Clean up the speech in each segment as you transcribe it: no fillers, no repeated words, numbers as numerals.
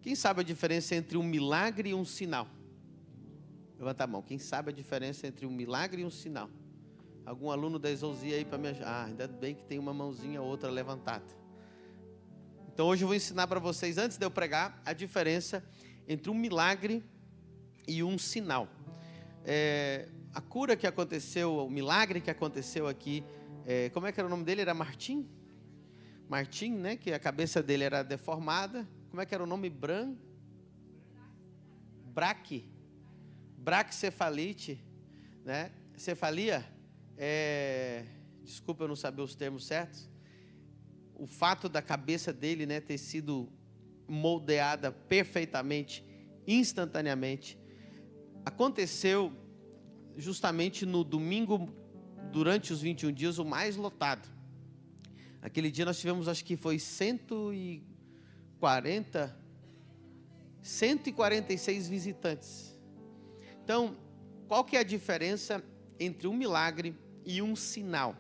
Quem sabe a diferença entre um milagre e um sinal? Levanta a mão. Quem sabe a diferença entre um milagre e um sinal? Algum aluno da Exousia aí para me ajudar? Ainda bem que tem uma mãozinha ou outra levantada. Então hoje eu vou ensinar para vocês, antes de eu pregar, a diferença entre um milagre e um sinal. A cura que aconteceu, o milagre que aconteceu aqui, como é que era o nome dele? Era Martim? Martim, né? Que a cabeça dele era deformada. Como é que era o nome? Braquicefalite, né? Cefalia, desculpa eu não saber os termos certos. O fato da cabeça dele, né, ter sido moldeada perfeitamente, instantaneamente, aconteceu justamente no domingo, durante os 21 dias, o mais lotado. Aquele dia nós tivemos, acho que foi 146 visitantes. Então, qual que é a diferença entre um milagre e um sinal?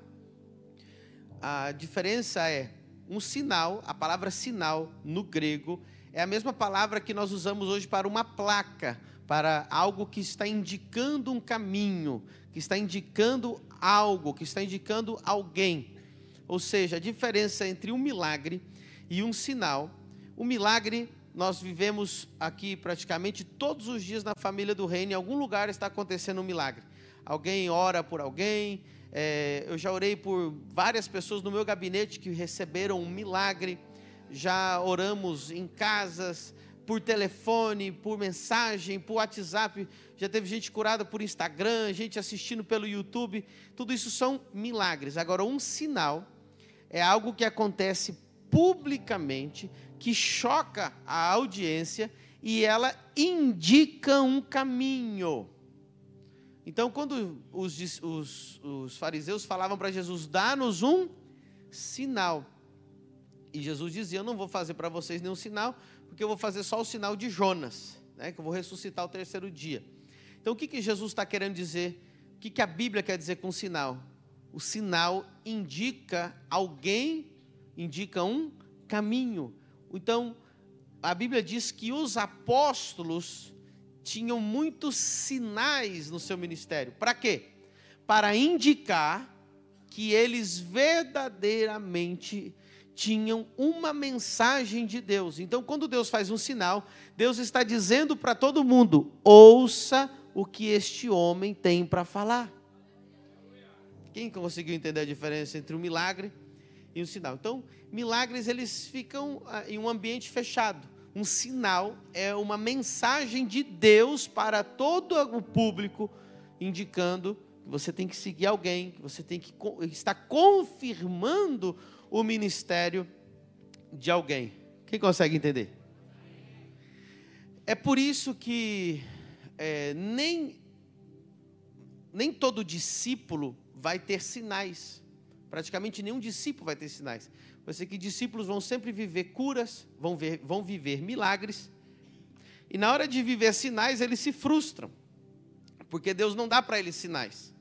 A diferença é, um sinal, a palavra sinal no grego, é a mesma palavra que nós usamos hoje para uma placa, para algo que está indicando um caminho, que está indicando algo, que está indicando alguém. Ou seja, a diferença entre um milagre e um sinal. O milagre, nós vivemos aqui praticamente todos os dias na família do reino, em algum lugar está acontecendo um milagre. Alguém ora por alguém, eu já orei por várias pessoas no meu gabinete que receberam um milagre, já oramos em casas, por telefone, por mensagem, por WhatsApp, já teve gente curada por Instagram, gente assistindo pelo YouTube, tudo isso são milagres. Agora, um sinal é algo que acontece publicamente, que choca a audiência e ela indica um caminho. Então, quando os fariseus falavam para Jesus, dá-nos um sinal. E Jesus dizia, eu não vou fazer para vocês nenhum sinal, porque eu vou fazer só o sinal de Jonas, né, que eu vou ressuscitar o terceiro dia. Então, o que Jesus está querendo dizer? O que a Bíblia quer dizer com sinal? O sinal indica alguém, indica um caminho. Então, a Bíblia diz que os apóstolos tinham muitos sinais no seu ministério. Para quê? Para indicar que eles verdadeiramente tinham uma mensagem de Deus. Então, quando Deus faz um sinal, Deus está dizendo para todo mundo, ouça o que este homem tem para falar. Quem conseguiu entender a diferença entre um milagre e um sinal? Então, milagres, eles ficam em um ambiente fechado. Um sinal é uma mensagem de Deus para todo o público, indicando que você tem que seguir alguém, que você tem que estar confirmando o ministério de alguém. Quem consegue entender? É por isso que nem todo discípulo vai ter sinais. Praticamente nenhum discípulo vai ter sinais. Vai ser que discípulos vão sempre viver curas, vão viver milagres. E na hora de viver sinais, eles se frustram. Porque Deus não dá para eles sinais.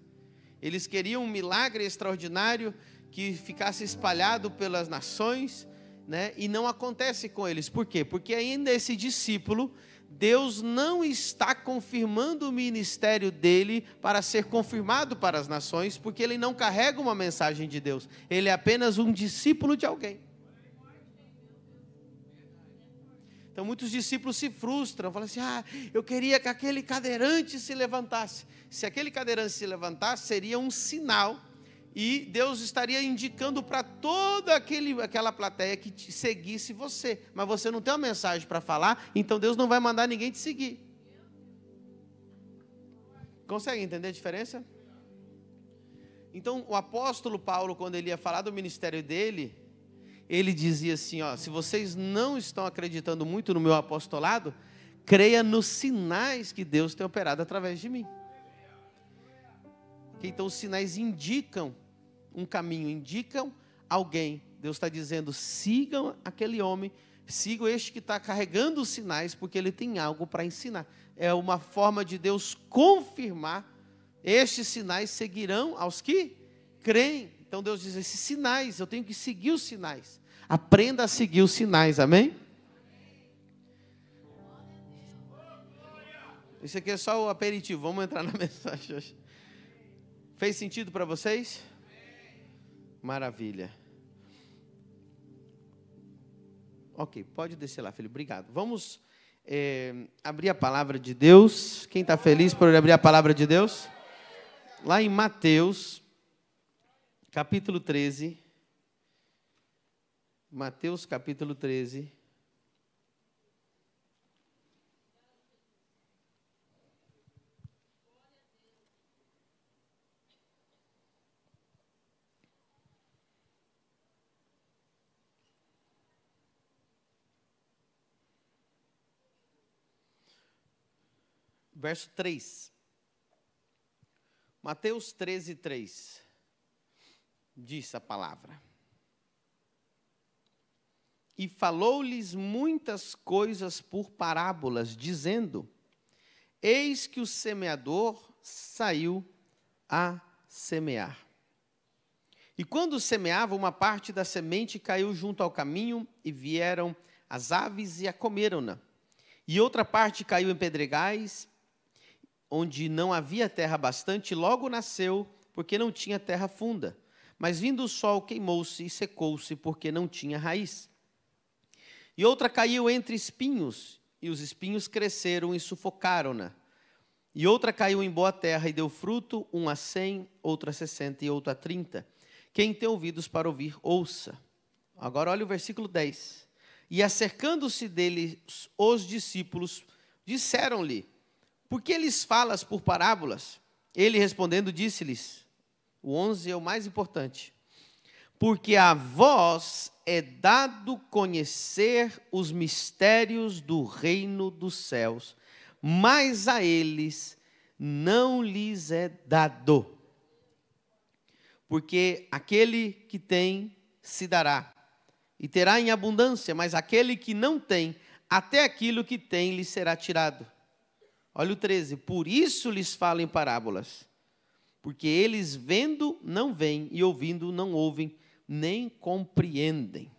Eles queriam um milagre extraordinário que ficasse espalhado pelas nações, né? E não acontece com eles. Por quê? Porque ainda esse discípulo, Deus não está confirmando o ministério dele para ser confirmado para as nações, porque ele não carrega uma mensagem de Deus. Ele é apenas um discípulo de alguém. Então muitos discípulos se frustram, falam assim, eu queria que aquele cadeirante se levantasse. Se aquele cadeirante se levantasse, seria um sinal, e Deus estaria indicando para toda aquela plateia que te seguisse você. Mas você não tem uma mensagem para falar, então Deus não vai mandar ninguém te seguir. Consegue entender a diferença? Então, o apóstolo Paulo, quando ele ia falar do ministério dele, ele dizia assim, se vocês não estão acreditando muito no meu apostolado, creia nos sinais que Deus tem operado através de mim. Então, os sinais indicam um caminho, indicam alguém. Deus está dizendo, sigam aquele homem, sigam este que está carregando os sinais, porque ele tem algo para ensinar. É uma forma de Deus confirmar, estes sinais seguirão aos que creem. Então Deus diz, esses sinais, eu tenho que seguir os sinais. Aprenda a seguir os sinais, amém? Isso aqui é só o aperitivo. Vamos entrar na mensagem hoje. Fez sentido para vocês? Maravilha. Ok, pode descer lá, filho. Obrigado. Vamos abrir a palavra de Deus. Quem está feliz por abrir a palavra de Deus? Lá em Mateus, capítulo 13. Mateus, capítulo 13. Verso 3. Mateus 13, 3. Diz a palavra. E falou-lhes muitas coisas por parábolas, dizendo: Eis que o semeador saiu a semear. E quando semeava, uma parte da semente caiu junto ao caminho, e vieram as aves e a comeram-na. E outra parte caiu em pedregais, onde não havia terra bastante, logo nasceu, porque não tinha terra funda. Mas vindo o sol, queimou-se e secou-se, porque não tinha raiz. E outra caiu entre espinhos, e os espinhos cresceram e sufocaram-na. E outra caiu em boa terra e deu fruto, 1 a 100, outra a 60 e outra a 30. Quem tem ouvidos para ouvir, ouça. Agora olha o versículo 10. E acercando-se dele os discípulos, disseram-lhe: Por que lhes falas por parábolas? Ele respondendo disse-lhes, o 11 é o mais importante: Porque a vós é dado conhecer os mistérios do reino dos céus, mas a eles não lhes é dado. Porque aquele que tem se dará, e terá em abundância, mas aquele que não tem, até aquilo que tem lhe será tirado. Olha o 13, por isso lhes falo em parábolas, porque eles vendo não veem, e ouvindo não ouvem, nem compreendem.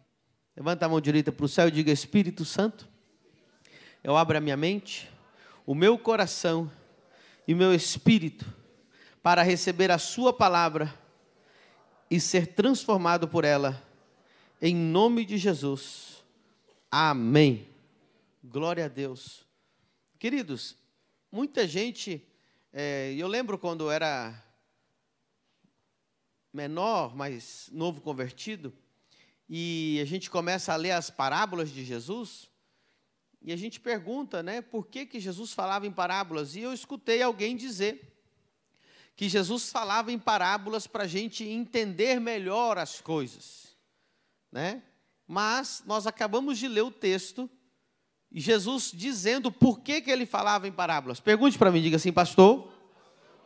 Levanta a mão direita para o céu e diga: Espírito Santo, eu abro a minha mente, o meu coração e o meu espírito, para receber a sua palavra e ser transformado por ela, em nome de Jesus. Amém. Glória a Deus. Queridos, muita gente, eu lembro quando eu era menor, mais novo convertido, e a gente começa a ler as parábolas de Jesus, e a gente pergunta, né, por que Jesus falava em parábolas? E eu escutei alguém dizer que Jesus falava em parábolas para a gente entender melhor as coisas, né? Mas nós acabamos de ler o texto, e Jesus dizendo por que ele falava em parábolas. Pergunte para mim, diga assim: pastor,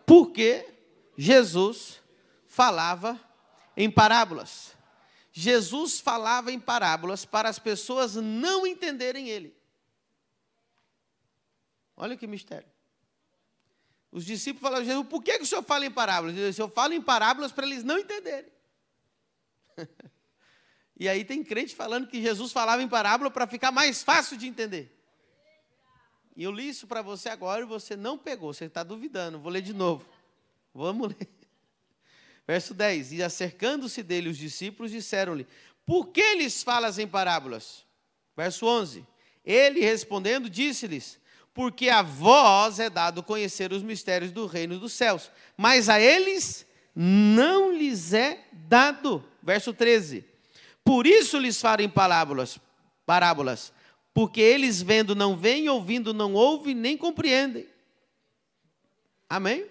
por que Jesus falava em parábolas? Jesus falava em parábolas para as pessoas não entenderem ele. Olha que mistério. Os discípulos falaram: Jesus, por que o senhor fala em parábolas? Ele disse: eu falo em parábolas para eles não entenderem. E aí tem crente falando que Jesus falava em parábola para ficar mais fácil de entender. E eu li isso para você agora e você não pegou, você está duvidando. Vou ler de novo. Vamos ler. Verso 10. E acercando-se dele os discípulos, disseram-lhe: Por que lhes falas em parábolas? Verso 11. Ele respondendo disse-lhes: Porque a vós é dado conhecer os mistérios do reino dos céus, mas a eles não lhes é dado. Verso 13. Por isso lhes falo em parábolas, porque eles vendo não veem, ouvindo não ouvem, nem compreendem. Amém?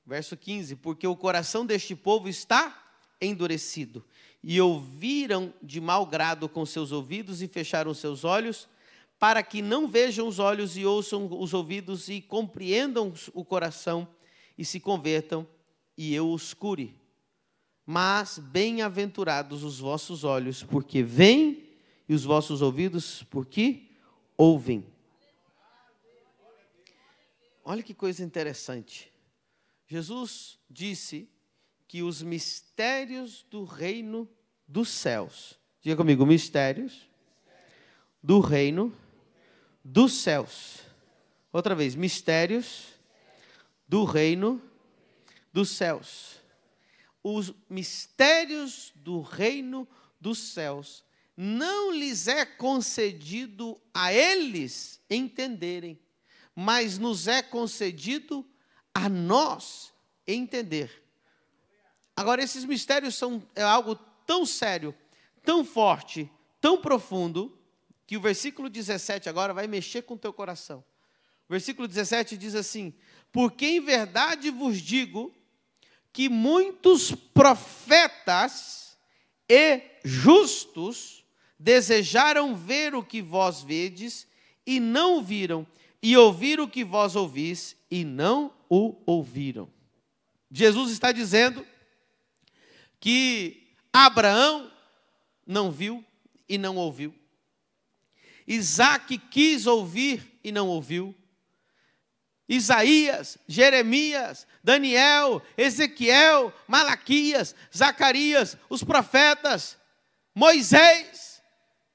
Verso 15, porque o coração deste povo está endurecido, e ouviram de mau grado com seus ouvidos, e fecharam seus olhos, para que não vejam os olhos, e ouçam os ouvidos, e compreendam o coração, e se convertam, e eu os cure. Mas bem-aventurados os vossos olhos, porque veem, e os vossos ouvidos, porque ouvem. Olha que coisa interessante. Jesus disse que os mistérios do reino dos céus, diga comigo, mistérios do reino dos céus. Outra vez, mistérios do reino dos céus. Os mistérios do reino dos céus não lhes é concedido a eles entenderem, mas nos é concedido a nós entender. Agora, esses mistérios é algo tão sério, tão forte, tão profundo, que o versículo 17 agora vai mexer com o teu coração. O versículo 17 diz assim: porque em verdade vos digo que muitos profetas e justos desejaram ver o que vós vedes e não viram, e ouvir o que vós ouvis e não o ouviram. Jesus está dizendo que Abraão não viu e não ouviu. Isaac quis ouvir e não ouviu. Isaías, Jeremias, Daniel, Ezequiel, Malaquias, Zacarias, os profetas, Moisés,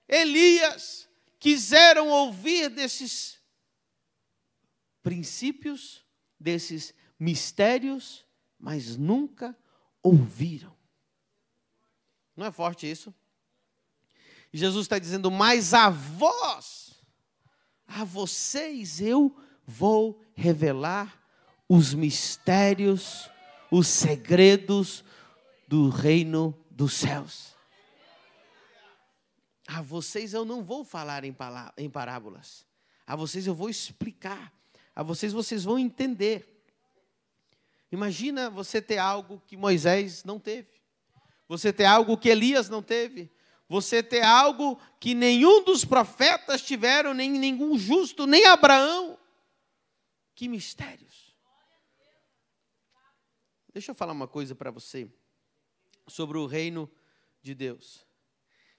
Elias, quiseram ouvir desses princípios, desses mistérios, mas nunca ouviram. Não é forte isso? Jesus está dizendo, mas a vós, a vocês eu vou revelar os mistérios, os segredos do reino dos céus. A vocês eu não vou falar em parábolas. A vocês eu vou explicar. A vocês vão entender. Imagina você ter algo que Moisés não teve. Você ter algo que Elias não teve. Você ter algo que nenhum dos profetas tiveram, nem nenhum justo, nem Abraão. Que mistérios. Deixa eu falar uma coisa para você sobre o reino de Deus.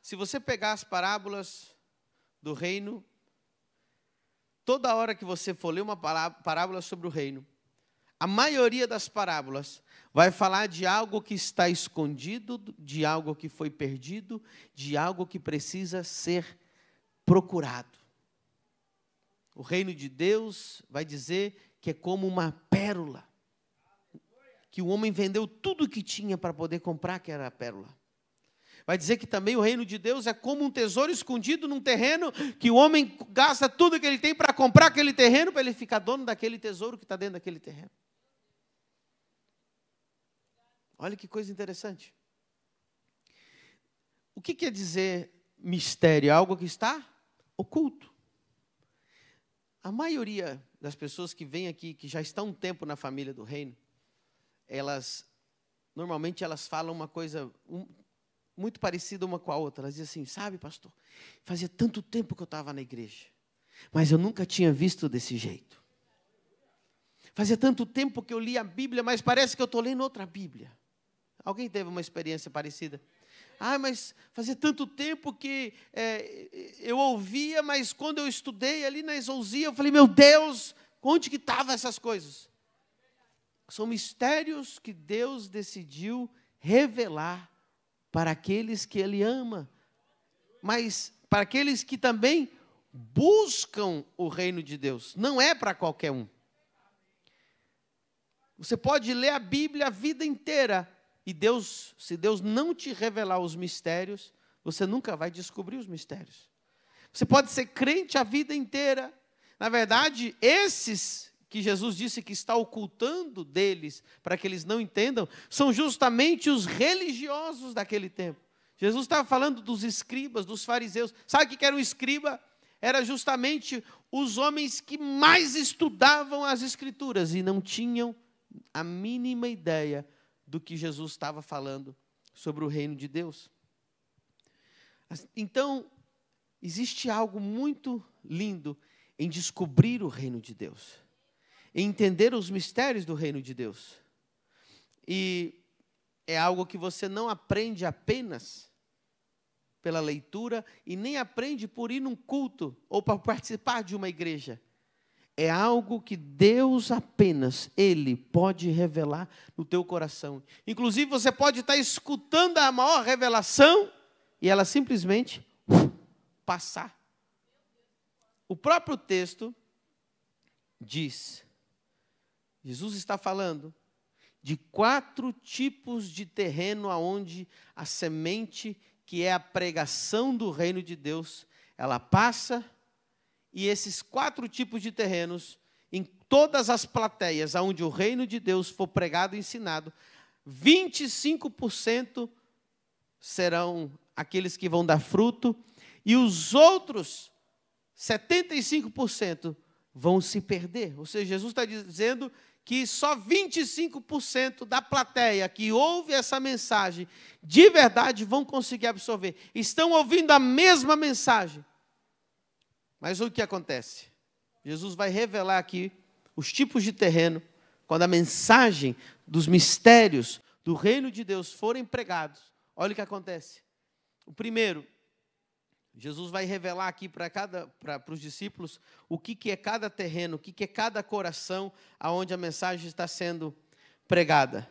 Se você pegar as parábolas do reino, toda hora que você for ler uma parábola sobre o reino, a maioria das parábolas vai falar de algo que está escondido, de algo que foi perdido, de algo que precisa ser procurado. O reino de Deus vai dizer que é como uma pérola, que o homem vendeu tudo o que tinha para poder comprar, que era a pérola. Vai dizer que também o reino de Deus é como um tesouro escondido num terreno, que o homem gasta tudo que ele tem para comprar aquele terreno, para ele ficar dono daquele tesouro que está dentro daquele terreno. Olha que coisa interessante. O que quer dizer mistério? Algo que está oculto. A maioria das pessoas que vêm aqui, que já estão um tempo na família do reino, normalmente elas falam uma coisa muito parecida uma com a outra. Elas dizem assim, sabe, pastor, fazia tanto tempo que eu estava na igreja, mas eu nunca tinha visto desse jeito. Fazia tanto tempo que eu li a Bíblia, mas parece que eu estou lendo outra Bíblia. Alguém teve uma experiência parecida? Ah, mas fazia tanto tempo que eu ouvia, mas quando eu estudei ali na exousia, eu falei, meu Deus, onde que estavam essas coisas? São mistérios que Deus decidiu revelar para aqueles que Ele ama, mas para aqueles que também buscam o reino de Deus. Não é para qualquer um. Você pode ler a Bíblia a vida inteira, e Deus, se Deus não te revelar os mistérios, você nunca vai descobrir os mistérios. Você pode ser crente a vida inteira. Na verdade, esses que Jesus disse que está ocultando deles, para que eles não entendam, são justamente os religiosos daquele tempo. Jesus estava falando dos escribas, dos fariseus. Sabe o que era um escriba? Era justamente os homens que mais estudavam as escrituras e não tinham a mínima ideia do que Jesus estava falando sobre o reino de Deus. Então, existe algo muito lindo em descobrir o reino de Deus, em entender os mistérios do reino de Deus. E é algo que você não aprende apenas pela leitura e nem aprende por ir num culto ou para participar de uma igreja. É algo que Deus apenas, Ele pode revelar no teu coração. Inclusive, você pode estar escutando a maior revelação e ela simplesmente passar. O próprio texto diz, Jesus está falando de 4 tipos de terreno aonde a semente, que é a pregação do reino de Deus, ela passa, e esses 4 tipos de terrenos, em todas as plateias aonde o reino de Deus for pregado e ensinado, 25% serão aqueles que vão dar fruto, e os outros 75% vão se perder. Ou seja, Jesus está dizendo que só 25% da plateia que ouve essa mensagem, de verdade, vão conseguir absorver. Estão ouvindo a mesma mensagem. Mas o que acontece? Jesus vai revelar aqui os tipos de terreno, quando a mensagem dos mistérios do reino de Deus forem pregados. Olha o que acontece. O primeiro, Jesus vai revelar aqui para os discípulos o que é cada terreno, o que é cada coração aonde a mensagem está sendo pregada.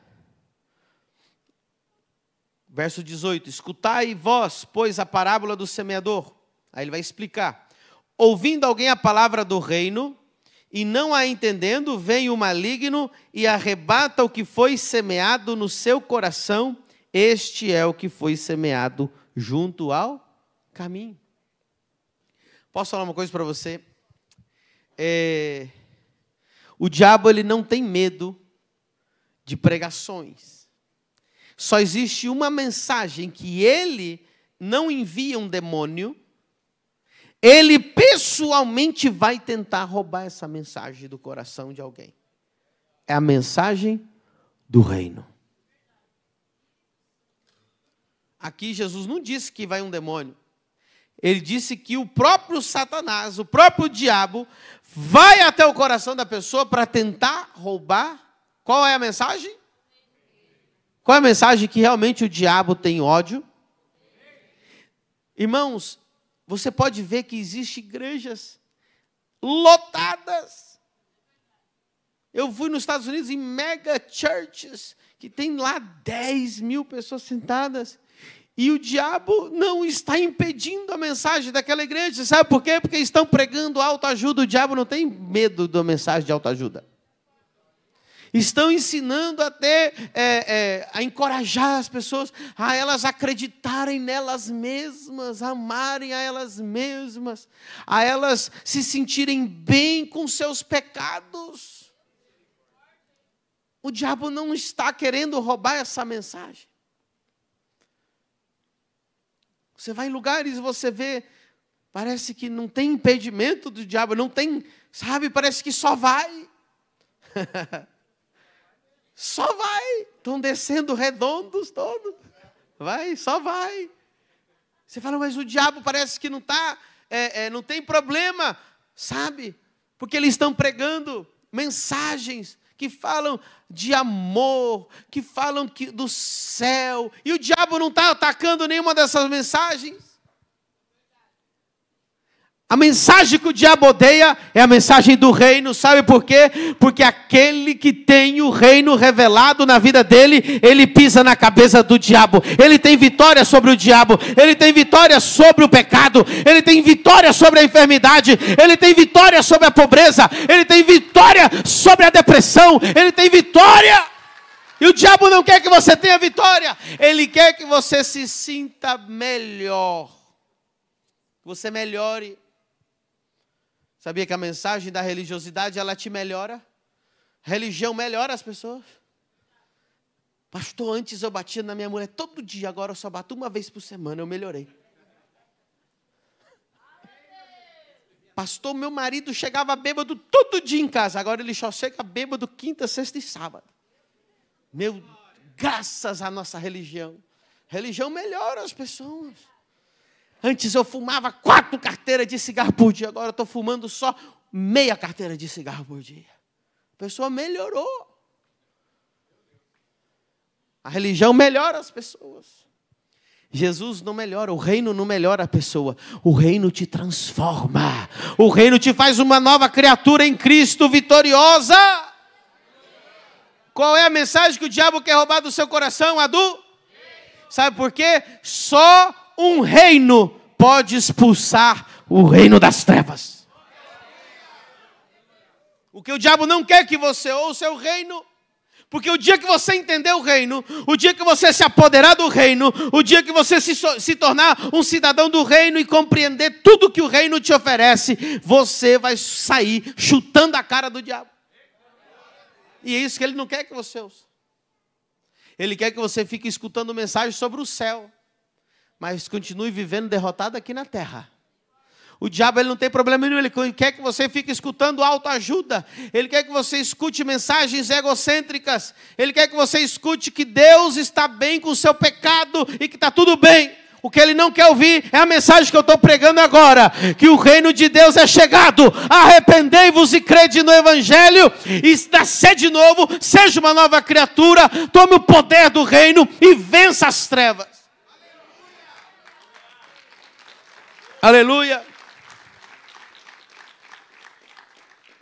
Verso 18, escutai vós, pois, a parábola do semeador. Aí ele vai explicar. Ouvindo alguém a palavra do reino, e não a entendendo, vem o maligno e arrebata o que foi semeado no seu coração. Este é o que foi semeado junto ao caminho. Posso falar uma coisa para você? O diabo, ele não tem medo de pregações. Só existe uma mensagem que ele não envia um demônio. Ele pessoalmente vai tentar roubar essa mensagem do coração de alguém. É a mensagem do reino. Aqui Jesus não disse que vai um demônio. Ele disse que o próprio Satanás, o próprio diabo, vai até o coração da pessoa para tentar roubar. Qual é a mensagem? Qual é a mensagem? Que realmente o diabo tem ódio? Irmãos, você pode ver que existem igrejas lotadas. Eu fui nos Estados Unidos em mega churches, que tem lá 10 mil pessoas sentadas. E o diabo não está impedindo a mensagem daquela igreja. Sabe por quê? Porque estão pregando autoajuda. O diabo não tem medo da mensagem de autoajuda. Estão ensinando até a encorajar as pessoas a elas acreditarem nelas mesmas, amarem a elas mesmas, a elas se sentirem bem com seus pecados. O diabo não está querendo roubar essa mensagem. Você vai em lugares e você vê, parece que não tem impedimento do diabo, não tem, sabe, parece que só vai. Só vai. Estão descendo redondos todos. Vai, só vai. Você fala, mas o diabo parece que não está, não tem problema, sabe? Porque eles estão pregando mensagens que falam de amor, que falam do céu, e o diabo não está atacando nenhuma dessas mensagens. A mensagem que o diabo odeia é a mensagem do reino, sabe por quê? Porque aquele que tem o reino revelado na vida dele, ele pisa na cabeça do diabo, ele tem vitória sobre o diabo, ele tem vitória sobre o pecado, ele tem vitória sobre a enfermidade, ele tem vitória sobre a pobreza, ele tem vitória sobre a depressão, ele tem vitória. E o diabo não quer que você tenha vitória, ele quer que você se sinta melhor, que você melhore. Sabia que a mensagem da religiosidade, ela te melhora? Religião melhora as pessoas. Pastor, antes eu batia na minha mulher todo dia, agora eu só bato uma vez por semana, eu melhorei. Pastor, meu marido chegava bêbado todo dia em casa, agora ele só chega bêbado quinta, sexta e sábado. Graças à nossa religião. Religião melhora as pessoas. Antes eu fumava 4 carteiras de cigarro por dia, agora eu estou fumando só meia carteira de cigarro por dia. A pessoa melhorou. A religião melhora as pessoas. Jesus não melhora, o reino não melhora a pessoa. O reino te transforma. O reino te faz uma nova criatura em Cristo vitoriosa. Qual é a mensagem que o diabo quer roubar do seu coração? Sabe por quê? Só um reino pode expulsar o reino das trevas. O que o diabo não quer que você ouça é o reino. Porque o dia que você entender o reino, o dia que você se apoderar do reino, o dia que você se tornar um cidadão do reino e compreender tudo que o reino te oferece, você vai sair chutando a cara do diabo. E é isso que ele não quer que você ouça. Ele quer que você fique escutando mensagem sobre o céu, mas continue vivendo derrotado aqui na terra. O diabo ele não tem problema nenhum, ele quer que você fique escutando autoajuda, ele quer que você escute mensagens egocêntricas, ele quer que você escute que Deus está bem com o seu pecado e que está tudo bem. O que ele não quer ouvir é a mensagem que eu estou pregando agora, que o reino de Deus é chegado, arrependei-vos e crede no Evangelho, e nascer de novo, seja uma nova criatura, tome o poder do reino e vença as trevas. Aleluia.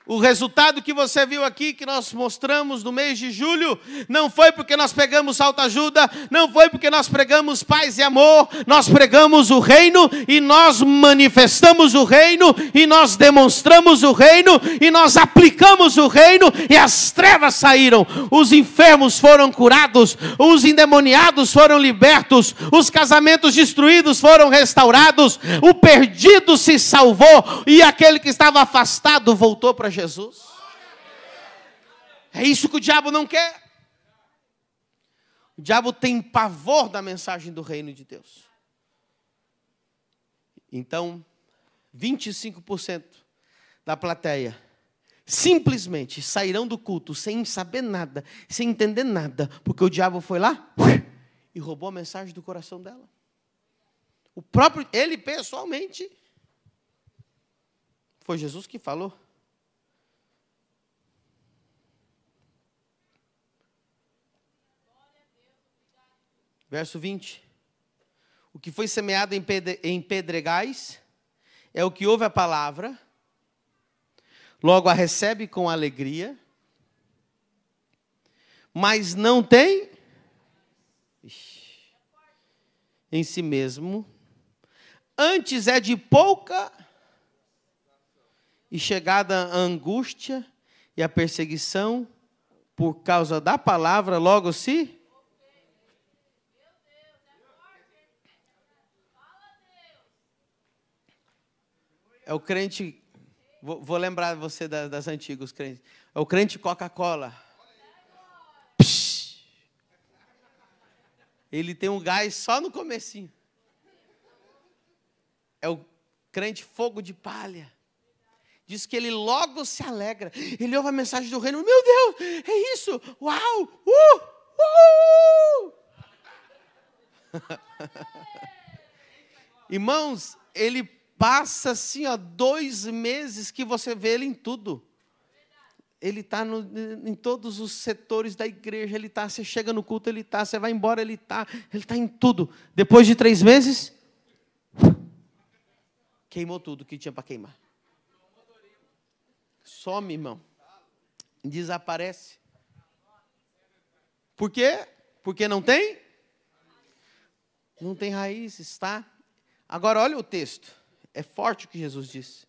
O resultado que você viu aqui, que nós mostramos no mês de julho, não foi porque nós pregamos autoajuda, não foi porque nós pregamos paz e amor, nós pregamos o reino, e nós manifestamos o reino, e nós demonstramos o reino, e nós aplicamos o reino, e as trevas saíram, os enfermos foram curados, os endemoniados foram libertos, os casamentos destruídos foram restaurados, o perdido se salvou, e aquele que estava afastado voltou para Jesus. É isso que o diabo não quer. O diabo tem pavor da mensagem do reino de Deus. Então, 25% da plateia simplesmente sairão do culto sem saber nada, sem entender nada, porque o diabo foi lá e roubou a mensagem do coração dela. O próprio, ele pessoalmente, foi Jesus que falou. Verso 20. O que foi semeado em pedregais é o que ouve a palavra, logo a recebe com alegria, mas não tem em si mesmo, antes é de pouca e chegada a angústia e a perseguição por causa da palavra, logo se... É o crente, vou lembrar você das antigas crentes. É o crente Coca-Cola. Ele tem um gás só no comecinho. É o crente fogo de palha. Diz que ele logo se alegra. Ele ouve a mensagem do reino. Meu Deus, é isso. Uau, Irmãos, ele passa assim, 2 meses que você vê ele em tudo. Ele está em todos os setores da igreja, ele está, você chega no culto, ele está, você vai embora, ele está em tudo. Depois de 3 meses, queimou tudo que tinha para queimar. Some, irmão. Desaparece. Por quê? Porque não tem? Não tem raízes, tá? Agora olha o texto. É forte o que Jesus disse.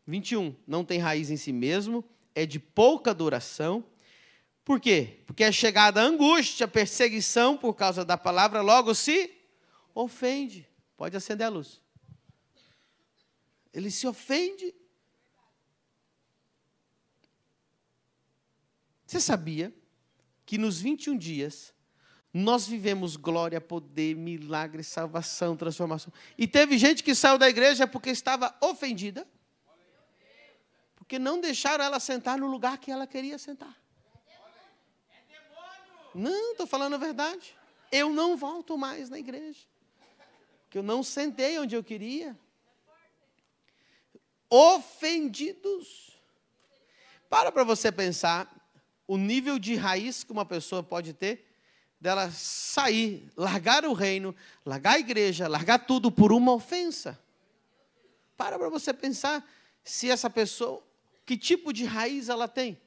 21. Não tem raiz em si mesmo, é de pouca duração. Por quê? Porque é chegada a angústia, a perseguição por causa da palavra, logo se ofende. Pode acender a luz. Ele se ofende. Você sabia que nos 21 dias nós vivemos glória, poder, milagre, salvação, transformação. E teve gente que saiu da igreja porque estava ofendida. Porque não deixaram ela sentar no lugar que ela queria sentar. Não, estou falando a verdade. Eu não volto mais na igreja. Porque eu não sentei onde eu queria. Ofendidos. Para você pensar o nível de raiz que uma pessoa pode ter, dela sair, largar o reino, largar a igreja, largar tudo por uma ofensa. Para você pensar se essa pessoa, que tipo de raiz ela tem.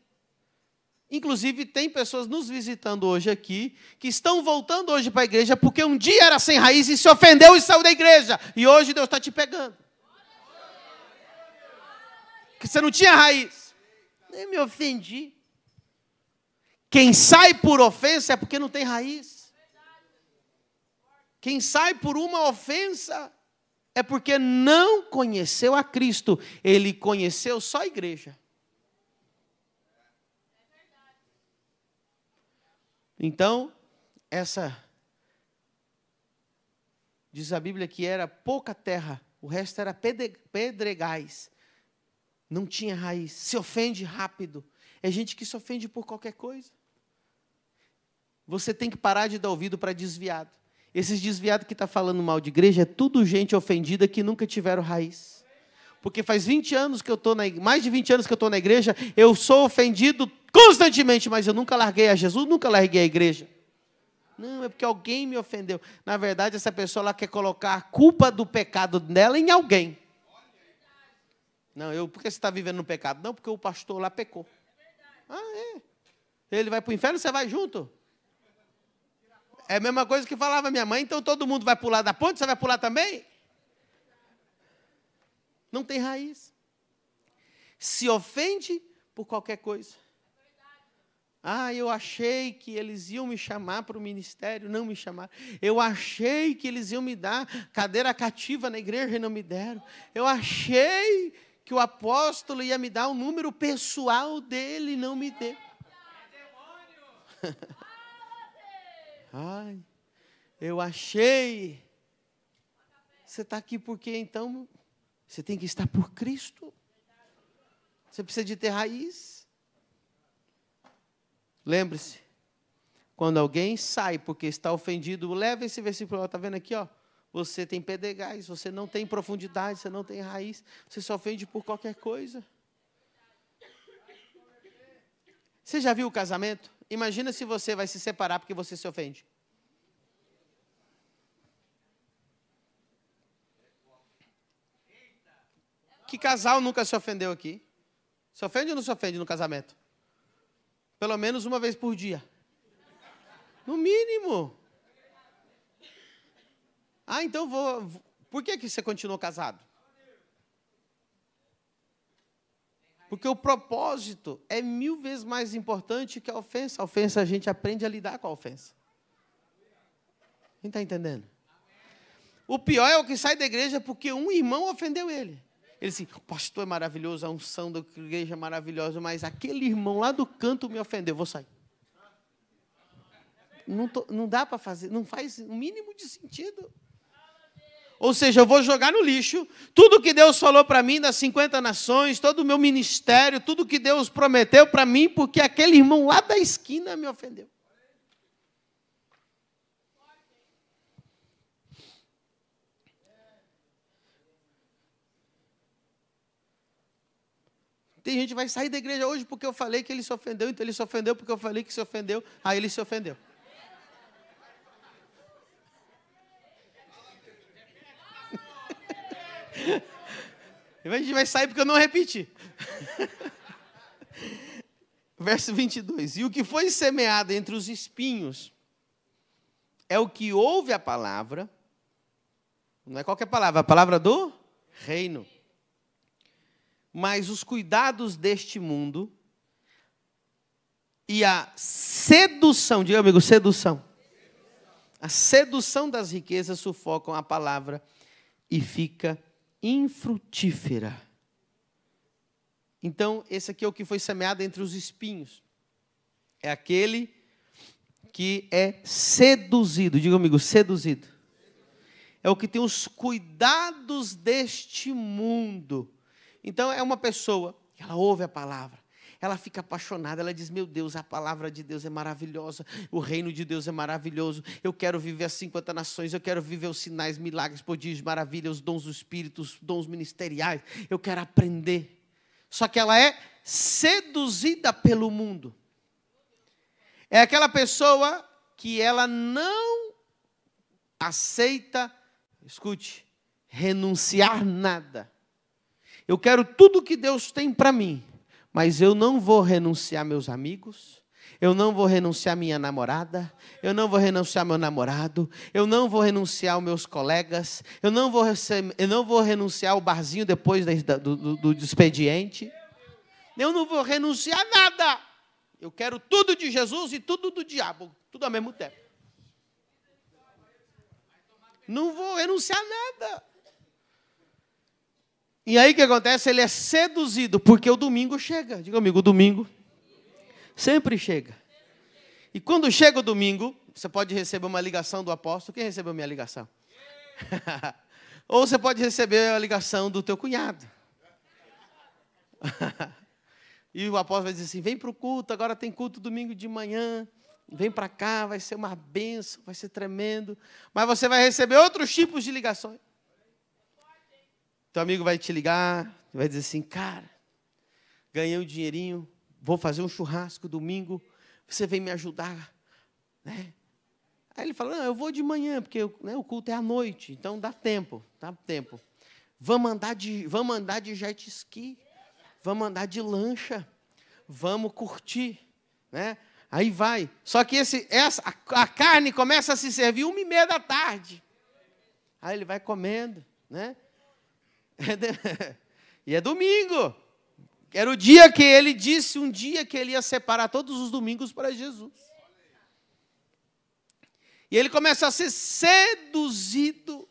Inclusive, tem pessoas nos visitando hoje aqui, que estão voltando hoje para a igreja, porque um dia era sem raiz e se ofendeu e saiu da igreja. E hoje Deus está te pegando. Que você não tinha raiz. Eu me ofendi. Quem sai por ofensa é porque não tem raiz. Quem sai por uma ofensa é porque não conheceu a Cristo. Ele conheceu só a igreja. Então, diz a Bíblia que era pouca terra, o resto era pedregais. Não tinha raiz, se ofende rápido. É gente que se ofende por qualquer coisa. Você tem que parar de dar ouvido para desviado. Esses desviados que estão falando mal de igreja é tudo gente ofendida que nunca tiveram raiz. Porque faz 20 anos que eu estou mais de 20 anos que eu estou na igreja, eu sou ofendido constantemente, mas eu nunca larguei a Jesus, nunca larguei a igreja. Não, é porque alguém me ofendeu. Na verdade, essa pessoa ela quer colocar a culpa do pecado dela em alguém. Não, por que você está vivendo no pecado? Não, porque o pastor lá pecou. Ah, é? Ele vai para o inferno, você vai junto? É a mesma coisa que falava minha mãe, então todo mundo vai pular da ponte, você vai pular também? Não tem raiz. Se ofende por qualquer coisa. Ah, eu achei que eles iam me chamar para o ministério, não me chamaram. Eu achei que eles iam me dar cadeira cativa na igreja e não me deram. Eu achei que o apóstolo ia me dar o número pessoal dele e não me deu. Ai, eu achei. Você está aqui porque então você tem que estar por Cristo. Você precisa de ter raiz. Lembre-se, quando alguém sai porque está ofendido, leva esse versículo, está vendo aqui, ó. Você tem pedregais, você não tem profundidade, você não tem raiz, você se ofende por qualquer coisa. Você já viu o casamento? Imagina se você vai se separar porque você se ofende. Que casal nunca se ofendeu aqui? Se ofende ou não se ofende no casamento? Pelo menos uma vez por dia. No mínimo. Ah, então por que você continuou casado? Porque o propósito é 1000 vezes mais importante que a ofensa. A ofensa, a gente aprende a lidar com a ofensa. Quem está entendendo? O pior é o que sai da igreja porque um irmão ofendeu ele. Ele disse, o pastor é maravilhoso, a unção da igreja é maravilhosa, mas aquele irmão lá do canto me ofendeu, eu vou sair. Não dá para fazer, não faz o mínimo de sentido. Ou seja, eu vou jogar no lixo tudo que Deus falou para mim das 50 nações, todo o meu ministério, tudo que Deus prometeu para mim, porque aquele irmão lá da esquina me ofendeu. Tem gente que vai sair da igreja hoje porque eu falei que ele se ofendeu, então ele se ofendeu porque eu falei que se ofendeu, aí ele se ofendeu. A gente vai sair porque eu não repeti. Verso 22. E o que foi semeado entre os espinhos é o que ouve a palavra, não é qualquer palavra, a palavra do reino. Mas os cuidados deste mundo e a sedução, diga amigo, sedução. A sedução das riquezas sufocam a palavra e fica infrutífera. Então, esse aqui é o que foi semeado entre os espinhos. É aquele que é seduzido. Diga amigo, seduzido. É o que tem os cuidados deste mundo. Então, é uma pessoa, ela ouve a palavra, ela fica apaixonada, ela diz, meu Deus, a palavra de Deus é maravilhosa, o reino de Deus é maravilhoso, eu quero viver as 50 nações, eu quero viver os sinais, milagres, prodígios, maravilhas, os dons do Espírito, os dons ministeriais, eu quero aprender. Só que ela é seduzida pelo mundo. É aquela pessoa que ela não aceita, escute, renunciar nada. Eu quero tudo que Deus tem para mim, mas eu não vou renunciar meus amigos, eu não vou renunciar minha namorada, eu não vou renunciar meu namorado, eu não vou renunciar os meus colegas, eu não vou renunciar o barzinho depois do expediente. Eu não vou renunciar a nada. Eu quero tudo de Jesus e tudo do diabo, tudo ao mesmo tempo. Não vou renunciar a nada. E aí o que acontece? Ele é seduzido, porque o domingo chega. Diga comigo, o domingo sempre chega. E quando chega o domingo, você pode receber uma ligação do apóstolo. Quem recebeu minha ligação? Ou você pode receber a ligação do teu cunhado. E o apóstolo vai dizer assim, vem para o culto, agora tem culto domingo de manhã. Vem para cá, vai ser uma bênção, vai ser tremendo. Mas você vai receber outros tipos de ligações. Teu amigo vai te ligar, vai dizer assim, cara, ganhei um dinheirinho, vou fazer um churrasco domingo, você vem me ajudar, né? Aí ele fala, não, eu vou de manhã, porque o culto é à noite, então dá tempo. Vamos andar de jet ski, vamos andar de lancha, vamos curtir, né? Aí vai. Só que a carne começa a se servir 1h30 da tarde. Aí ele vai comendo, né? E é domingo. Era o dia que ele disse, um dia que ele ia separar todos os domingos para Jesus. E ele começa a ser seduzido.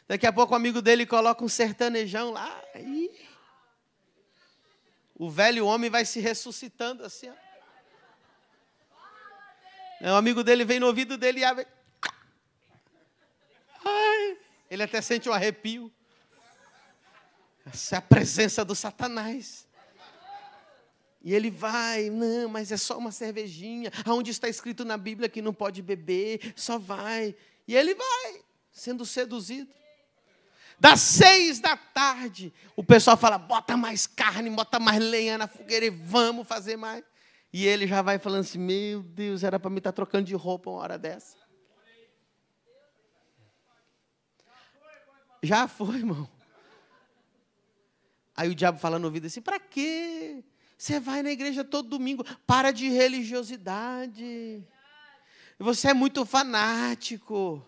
Daqui a pouco o amigo dele coloca um sertanejão lá. Aí, o velho homem vai se ressuscitando assim. Ó. O amigo dele vem no ouvido dele e abre. Ai, ele até sente um arrepio. Essa é a presença do Satanás. E ele vai, não, mas é só uma cervejinha. Aonde está escrito na Bíblia que não pode beber, só vai. E ele vai, sendo seduzido. Das 6 da tarde, o pessoal fala, bota mais carne, bota mais lenha na fogueira e vamos fazer mais. E ele já vai falando assim, meu Deus, era para mim estar trocando de roupa uma hora dessa. Já foi, irmão. Aí o diabo fala no ouvido assim, para quê? Você vai na igreja todo domingo, para de religiosidade. Você é muito fanático,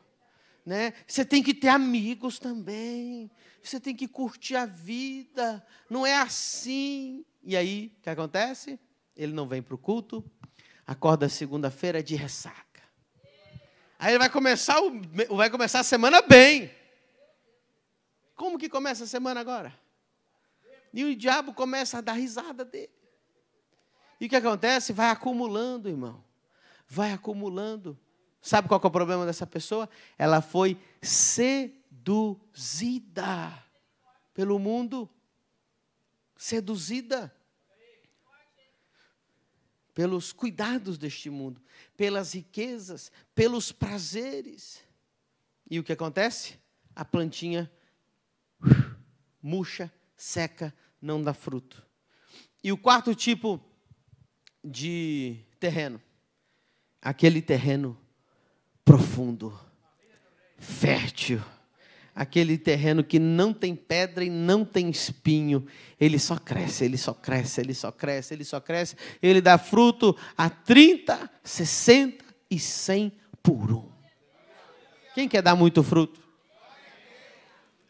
né? Você tem que ter amigos também. Você tem que curtir a vida. Não é assim. E aí, o que acontece? Ele não vem para o culto, acorda segunda-feira de ressaca. Aí ele vai começar a semana bem. Como que começa a semana agora? E o diabo começa a dar risada dele. E o que acontece? Vai acumulando, irmão. Vai acumulando. Sabe qual que é o problema dessa pessoa? Ela foi seduzida pelo mundo. Seduzida pelos cuidados deste mundo, pelas riquezas, pelos prazeres. E o que acontece? A plantinha murcha, seca, não dá fruto. E o quarto tipo de terreno, aquele terreno profundo, fértil, aquele terreno que não tem pedra e não tem espinho, ele só cresce, ele só cresce, ele só cresce, ele só cresce, ele dá fruto a 30, 60 e 100 por um. Quem quer dar muito fruto?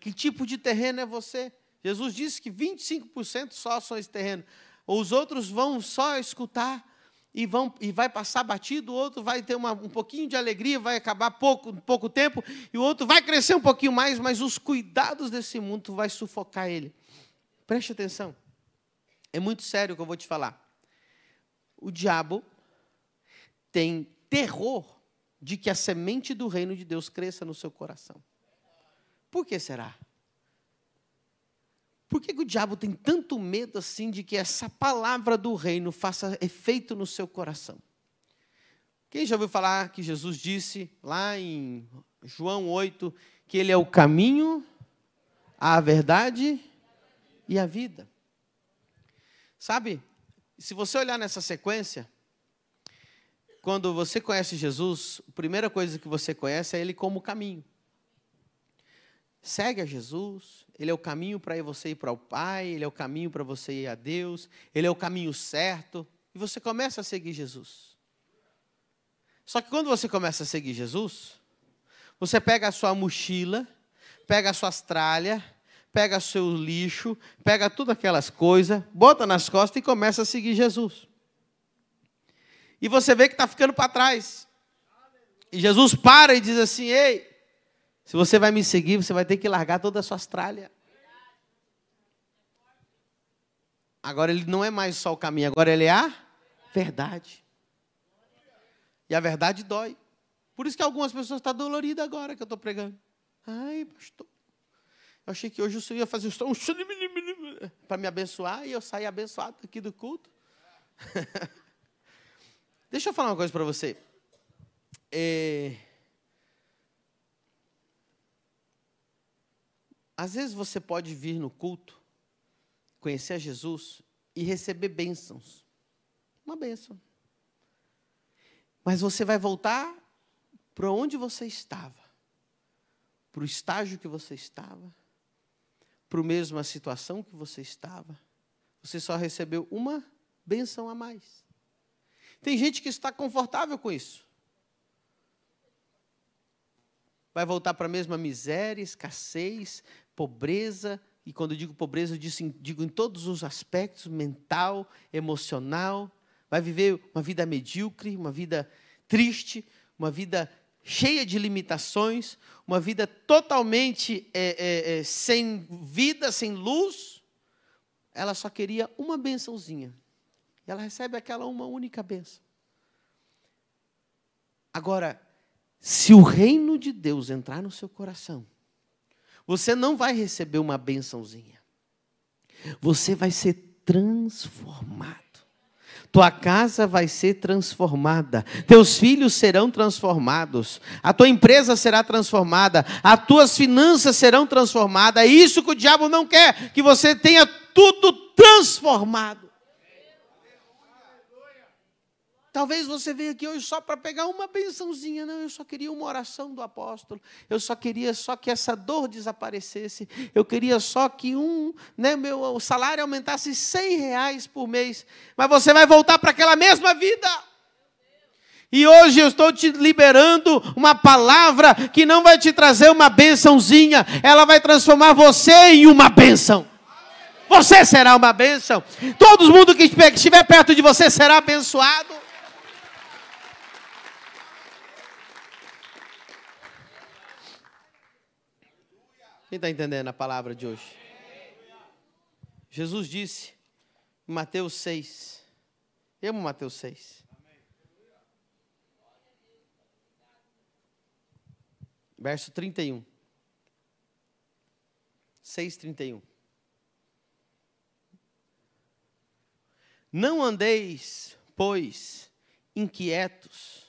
Que tipo de terreno é você? Jesus disse que 25% só são esse terreno. Os outros vão só escutar e vai passar batido, o outro vai ter um pouquinho de alegria, vai acabar pouco tempo, e o outro vai crescer um pouquinho mais, mas os cuidados desse mundo vai sufocar ele. Preste atenção. É muito sério o que eu vou te falar. O diabo tem terror de que a semente do reino de Deus cresça no seu coração. Por que será? Por que o diabo tem tanto medo assim de que essa palavra do reino faça efeito no seu coração? Quem já ouviu falar que Jesus disse lá em João 8 que ele é o caminho, a verdade e a vida? Sabe, se você olhar nessa sequência, quando você conhece Jesus, a primeira coisa que você conhece é ele como caminho. Segue a Jesus, ele é o caminho para você ir para o Pai, ele é o caminho para você ir a Deus, ele é o caminho certo, e você começa a seguir Jesus. Só que quando você começa a seguir Jesus, você pega a sua mochila, pega as suas tralhas, pega seu lixo, pega todas aquelas coisas, bota nas costas e começa a seguir Jesus. E você vê que está ficando para trás. E Jesus para e diz assim: ei, se você vai me seguir, você vai ter que largar todas as suas tralhas. Agora ele não é mais só o caminho, agora ele é a verdade. E a verdade dói. Por isso que algumas pessoas estão doloridas agora que eu estou pregando. Ai, pastor, eu achei que hoje o Senhor ia fazer um para me abençoar e eu saí abençoado aqui do culto. Deixa eu falar uma coisa para você. Às vezes você pode vir no culto, conhecer a Jesus e receber bênçãos. Uma bênção. Mas você vai voltar para onde você estava. Para o estágio que você estava. Para a mesma situação que você estava. Você só recebeu uma bênção a mais. Tem gente que está confortável com isso. Vai voltar para a mesma miséria, escassez, pobreza. E quando eu digo pobreza, eu digo em todos os aspectos, mental, emocional. Vai viver uma vida medíocre, uma vida triste, uma vida cheia de limitações, uma vida totalmente sem vida, sem luz. Ela só queria uma bençãozinha. E ela recebe aquela uma única bênção. Agora, se o reino de Deus entrar no seu coração, você não vai receber uma bençãozinha. Você vai ser transformado. Tua casa vai ser transformada. Teus filhos serão transformados. A tua empresa será transformada. As tuas finanças serão transformadas. É isso que o diabo não quer. Que você tenha tudo transformado. Talvez você veja aqui hoje só para pegar uma bençãozinha. Não, eu só queria uma oração do apóstolo. Eu só queria que essa dor desaparecesse. Eu queria só que meu salário aumentasse R$100 por mês. Mas você vai voltar para aquela mesma vida. E hoje eu estou te liberando uma palavra que não vai te trazer uma bençãozinha. Ela vai transformar você em uma bênção. Você será uma bênção. Todo mundo que estiver perto de você será abençoado. Quem está entendendo a palavra de hoje? Jesus disse em Mateus 6. Eu amo Mateus 6. Verso 31. 6:31. Não andeis, pois, inquietos,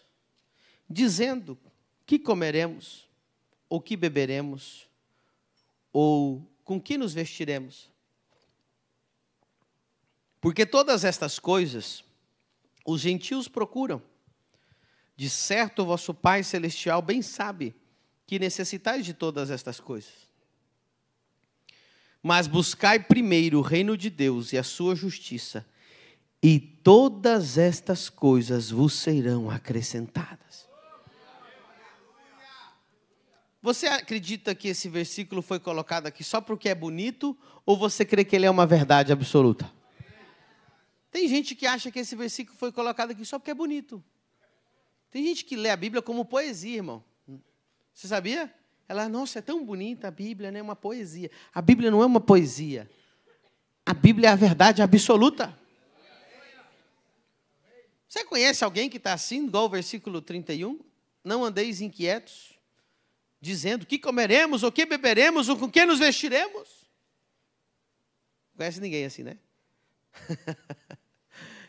dizendo que comeremos, ou que beberemos, ou com que nos vestiremos. Porque todas estas coisas os gentios procuram. De certo, o vosso Pai Celestial bem sabe que necessitais de todas estas coisas. Mas buscai primeiro o reino de Deus e a sua justiça, e todas estas coisas vos serão acrescentadas. Você acredita que esse versículo foi colocado aqui só porque é bonito, ou você crê que ele é uma verdade absoluta? Tem gente que acha que esse versículo foi colocado aqui só porque é bonito. Tem gente que lê a Bíblia como poesia, irmão. Você sabia? Ela, nossa, é tão bonita a Bíblia, né? Uma poesia. A Bíblia não é uma poesia. A Bíblia é a verdade absoluta. Você conhece alguém que está assim, igual o versículo 31? Não andeis inquietos, dizendo que comeremos, ou que beberemos, ou com que nos vestiremos. Não conhece ninguém assim, né?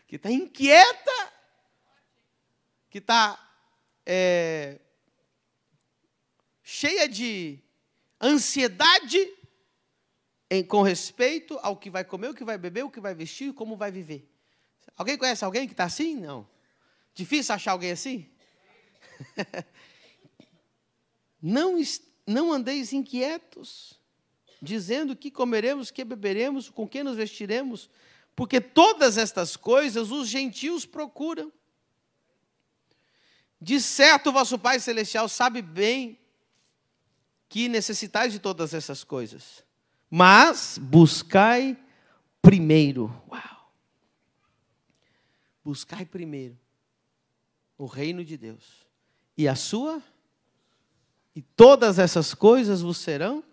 Que está inquieta, que está cheia de ansiedade com respeito ao que vai comer, o que vai beber, o que vai vestir, como vai viver. Alguém conhece alguém que está assim? Não. Difícil achar alguém assim? Não andeis inquietos, dizendo que comeremos, que beberemos, com que nos vestiremos, porque todas estas coisas os gentios procuram. De certo, o vosso Pai Celestial sabe bem que necessitais de todas essas coisas. Mas buscai primeiro. Uau! Buscai primeiro o reino de Deus. E a sua? E todas essas coisas vos serão?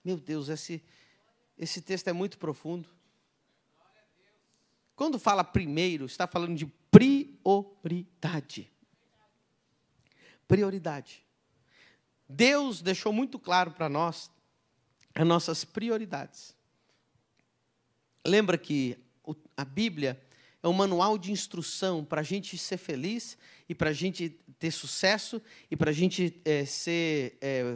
Meu Deus, esse texto é muito profundo. Quando fala primeiro, está falando de prioridade. Prioridade. Deus deixou muito claro para nós as nossas prioridades. Lembra que a Bíblia é um manual de instrução para a gente ser feliz e para a gente ter sucesso e para a gente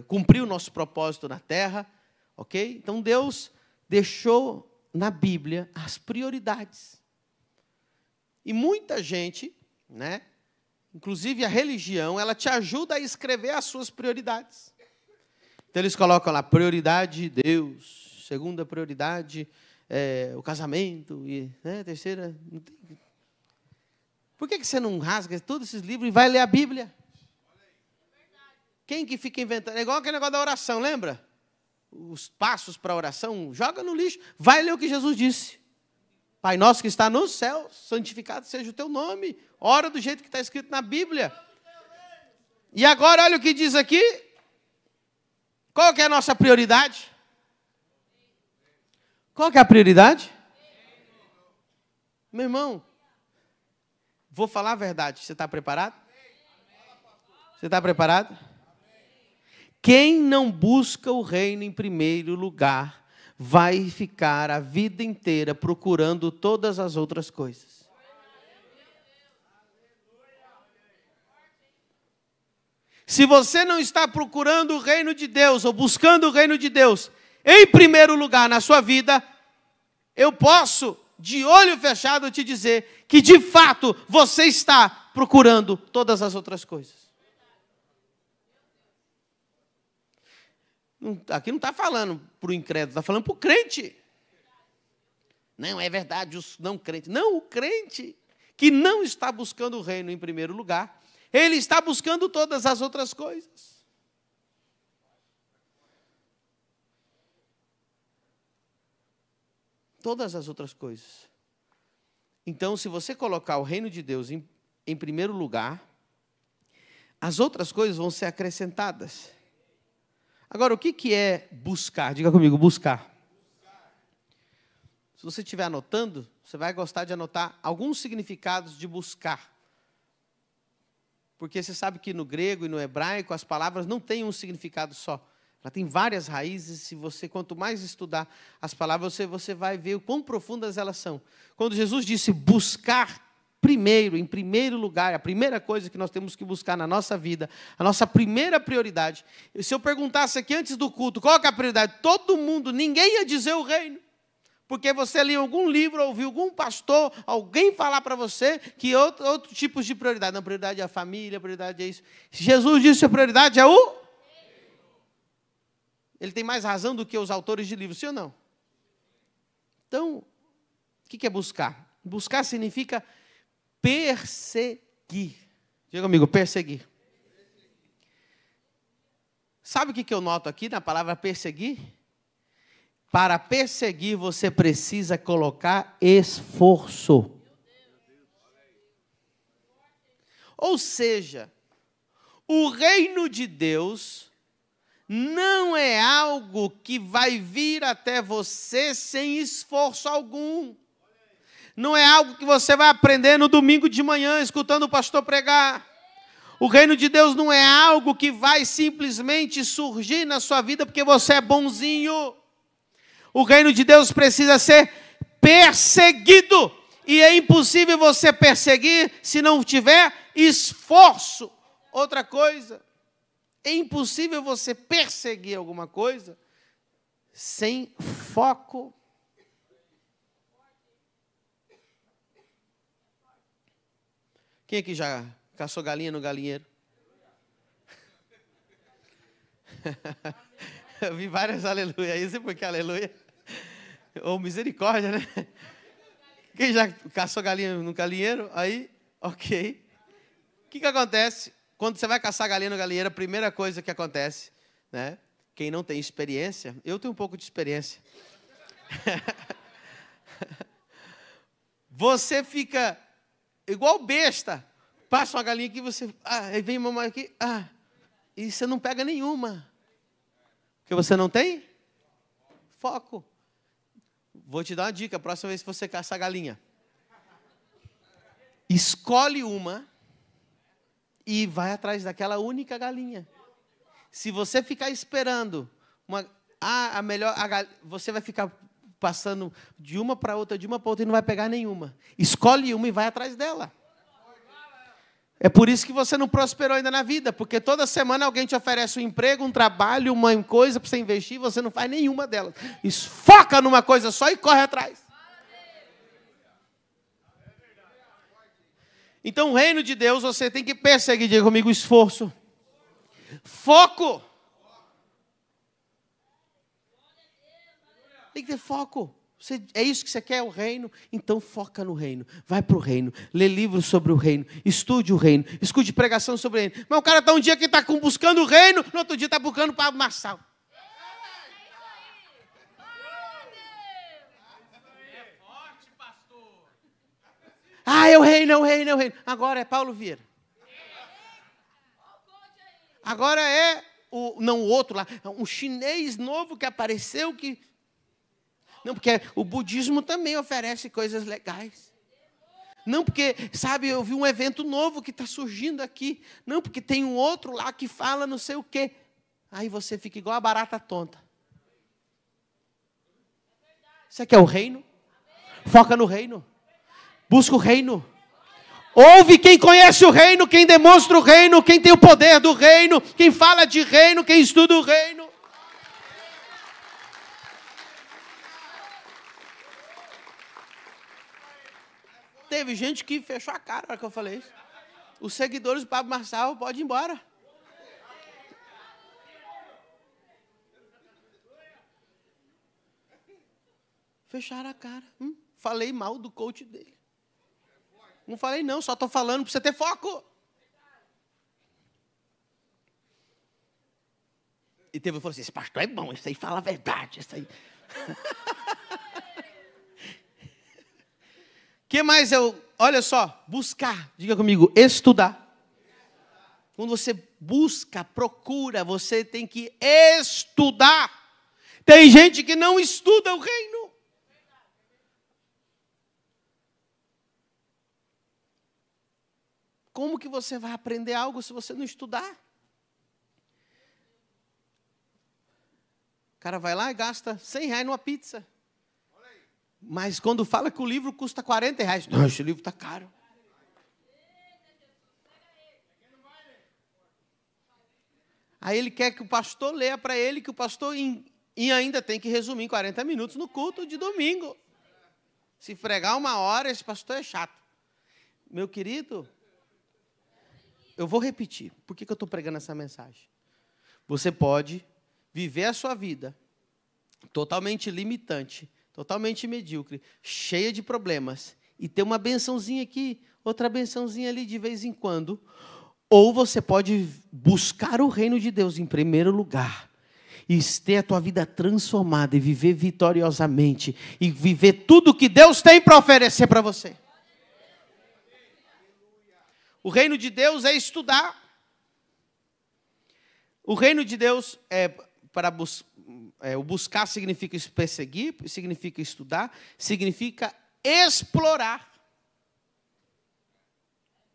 cumprir o nosso propósito na terra, ok? Então Deus deixou na Bíblia as prioridades. E muita gente, né, inclusive a religião, ela te ajuda a escrever as suas prioridades. Então eles colocam lá, prioridade Deus, segunda prioridade o casamento, e terceira... Não tem... Por que você não rasga todos esses livros e vai ler a Bíblia? Quem que fica inventando? É igual aquele negócio da oração, lembra? Os passos para a oração, joga no lixo, vai ler o que Jesus disse. Pai nosso que está no céu, santificado seja o teu nome. Ora do jeito que está escrito na Bíblia. E agora, olha o que diz aqui. Qual que é a nossa prioridade? Qual que é a prioridade? Meu irmão, vou falar a verdade. Você está preparado? Você está preparado? Quem não busca o reino em primeiro lugar vai ficar a vida inteira procurando todas as outras coisas. Se você não está procurando o reino de Deus, ou buscando o reino de Deus, em primeiro lugar na sua vida, eu posso, de olho fechado, te dizer que, de fato, você está procurando todas as outras coisas. Aqui não está falando para o incrédulo, está falando para o crente. Não, é verdade, os não crentes. Não, o crente que não está buscando o reino em primeiro lugar, ele está buscando todas as outras coisas. Todas as outras coisas. Então, se você colocar o reino de Deus em primeiro lugar, as outras coisas vão ser acrescentadas. Agora, o que é buscar? Diga comigo, buscar. Se você estiver anotando, você vai gostar de anotar alguns significados de buscar. Porque você sabe que no grego e no hebraico as palavras não têm um significado só. Ela tem várias raízes, e você, quanto mais estudar as palavras, você vai ver o quão profundas elas são. Quando Jesus disse buscar primeiro, em primeiro lugar, a primeira coisa que nós temos que buscar na nossa vida, a nossa primeira prioridade. Se eu perguntasse aqui antes do culto, qual é a prioridade? Todo mundo, ninguém ia dizer o reino. Porque você leu algum livro, ouviu algum pastor, alguém falar para você que outro tipo de prioridade. Não, prioridade é a família, prioridade é isso. Jesus disse que a prioridade é o... Ele tem mais razão do que os autores de livros, sim ou não? Então, o que é buscar? Buscar significa perseguir. Diga comigo, perseguir. Sabe o que eu noto aqui na palavra perseguir? Para perseguir, você precisa colocar esforço. Ou seja, o reino de Deus não é algo que vai vir até você sem esforço algum. Não é algo que você vai aprender no domingo de manhã, escutando o pastor pregar. O reino de Deus não é algo que vai simplesmente surgir na sua vida porque você é bonzinho. O reino de Deus precisa ser perseguido. E é impossível você perseguir se não tiver esforço. Outra coisa, é impossível você perseguir alguma coisa sem foco. Quem aqui já caçou galinha no galinheiro? Eu vi várias aleluia. Isso é porque aleluia. Ou misericórdia, né? Quem já caçou galinha no galinheiro? Aí, ok. O que acontece? Quando você vai caçar galinha no galinheiro, a primeira coisa que acontece, né? Quem não tem experiência, eu tenho um pouco de experiência. Você fica igual besta. Passa uma galinha aqui, você... aí vem mamãe aqui. E você não pega nenhuma. Porque você não tem foco. Vou te dar uma dica, a próxima vez que você caçar galinha. Escolhe uma e vai atrás daquela única galinha. Se você ficar esperando você vai ficar passando de uma para outra e não vai pegar nenhuma. Escolhe uma e vai atrás dela. É por isso que você não prosperou ainda na vida, porque toda semana alguém te oferece um emprego, um trabalho, uma coisa para você investir, e você não faz nenhuma delas. Foca numa coisa só e corre atrás. Então, o reino de Deus, você tem que perseguir, diga comigo, esforço. Foco. Tem que ter foco. É isso que você quer, o reino? Então foca no reino. Vai para o reino. Lê livros sobre o reino. Estude o reino. Escute pregação sobre o reino. Mas o cara está um dia que está buscando o reino, no outro dia está buscando para o Marçal. É o reino, é o reino, é o reino. Agora é Paulo Vieira. Agora é o outro lá. Um chinês novo que apareceu que... Não, porque o budismo também oferece coisas legais. Não, porque, sabe, eu vi um evento novo que está surgindo aqui. Não, porque tem um outro lá que fala não sei o quê. Aí você fica igual a barata tonta. Você quer o reino? Foca no reino. Busca o reino. Ouve quem conhece o reino, quem demonstra o reino, quem tem o poder do reino, quem fala de reino, quem estuda o reino. Teve gente que fechou a cara na hora que eu falei isso. Os seguidores do Pablo Marçal podem ir embora. Fecharam a cara. Falei mal do coach dele. Não falei não, só estou falando para você ter foco. E teve um que falou assim, esse pastor é bom, esse aí fala a verdade, esse aí. Que mais olha só, buscar, diga comigo, estudar. Quando você busca, procura, você tem que estudar. Tem gente que não estuda o reino. Como que você vai aprender algo se você não estudar? O cara vai lá e gasta R$100 numa pizza. Mas quando fala que o livro custa R$40, não, esse livro está caro. Aí ele quer que o pastor leia para ele, que o pastor e ainda tem que resumir em 40 minutos no culto de domingo. Se pregar 1 hora, esse pastor é chato. Meu querido, eu vou repetir. Por que eu estou pregando essa mensagem? Você pode viver a sua vida totalmente limitante, totalmente medíocre, cheia de problemas, e ter uma bençãozinha aqui, outra bençãozinha ali de vez em quando. Ou você pode buscar o reino de Deus em primeiro lugar, e ter a tua vida transformada, e viver vitoriosamente, e viver tudo que Deus tem para oferecer para você. O reino de Deus é estudar. O reino de Deus o buscar significa perseguir, significa estudar, significa explorar.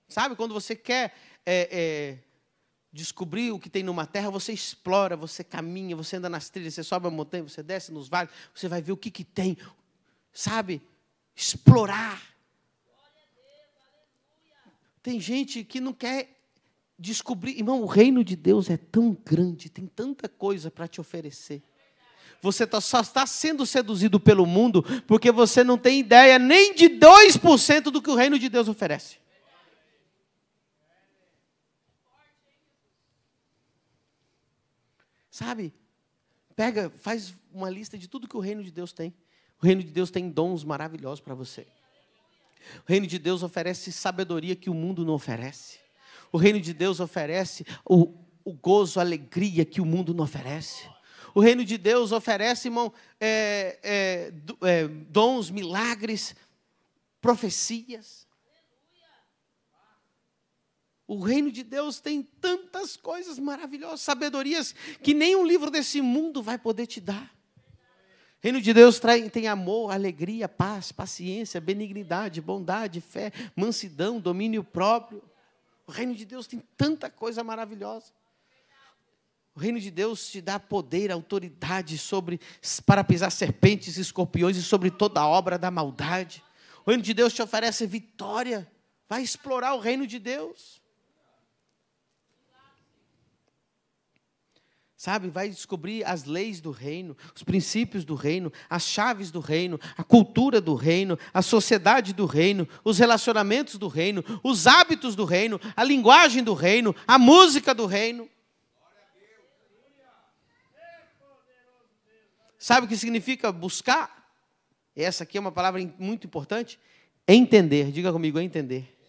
Sabe, quando você quer descobrir o que tem numa terra, você explora, você caminha, você anda nas trilhas, você sobe a montanha, você desce nos vales, você vai ver o que tem. Sabe, explorar. Tem gente que não quer descobrir. Irmão, o reino de Deus é tão grande, tem tanta coisa para te oferecer. Você só está sendo seduzido pelo mundo porque você não tem ideia nem de 2% do que o reino de Deus oferece. Sabe? Faz uma lista de tudo que o reino de Deus tem. O reino de Deus tem dons maravilhosos para você. O reino de Deus oferece sabedoria que o mundo não oferece. O reino de Deus oferece o gozo, a alegria que o mundo não oferece. O reino de Deus oferece, irmão, dons, milagres, profecias. O reino de Deus tem tantas coisas maravilhosas, sabedorias que nenhum livro desse mundo vai poder te dar. O reino de Deus tem amor, alegria, paz, paciência, benignidade, bondade, fé, mansidão, domínio próprio. O reino de Deus tem tanta coisa maravilhosa. O reino de Deus te dá poder, autoridade para pisar serpentes e escorpiões e sobre toda a obra da maldade. O reino de Deus te oferece vitória. Vai explorar o reino de Deus. Sabe, vai descobrir as leis do reino, os princípios do reino, as chaves do reino, a cultura do reino, a sociedade do reino, os relacionamentos do reino, os hábitos do reino, a linguagem do reino, a música do reino. Sabe o que significa buscar? Essa aqui é uma palavra muito importante. Entender, diga comigo, entender.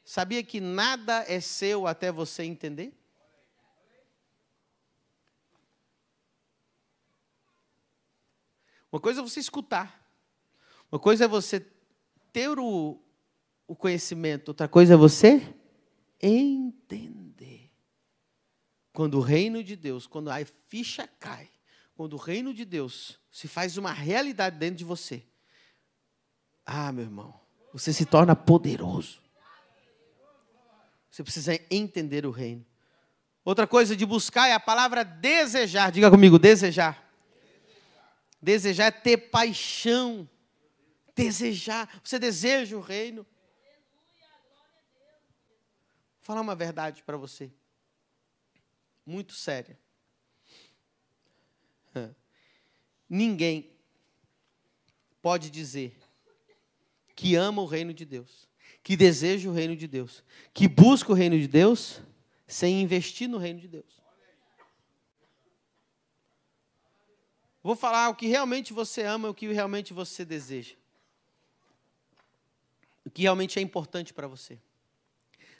Sabia que nada é seu até você entender? Uma coisa é você escutar. Uma coisa é você ter o conhecimento. Outra coisa é você entender. Quando o reino de Deus, quando a ficha cai, quando o reino de Deus se faz uma realidade dentro de você. Meu irmão, você se torna poderoso. Você precisa entender o reino. Outra coisa de buscar é a palavra desejar. Diga comigo, desejar. Desejar é ter paixão. Desejar. Você deseja o reino. Vou falar uma verdade para você. Muito séria. Ninguém pode dizer que ama o reino de Deus, que deseja o reino de Deus, que busca o reino de Deus, sem investir no reino de Deus. Vou falar o que realmente você ama, o que realmente você deseja. O que realmente é importante para você.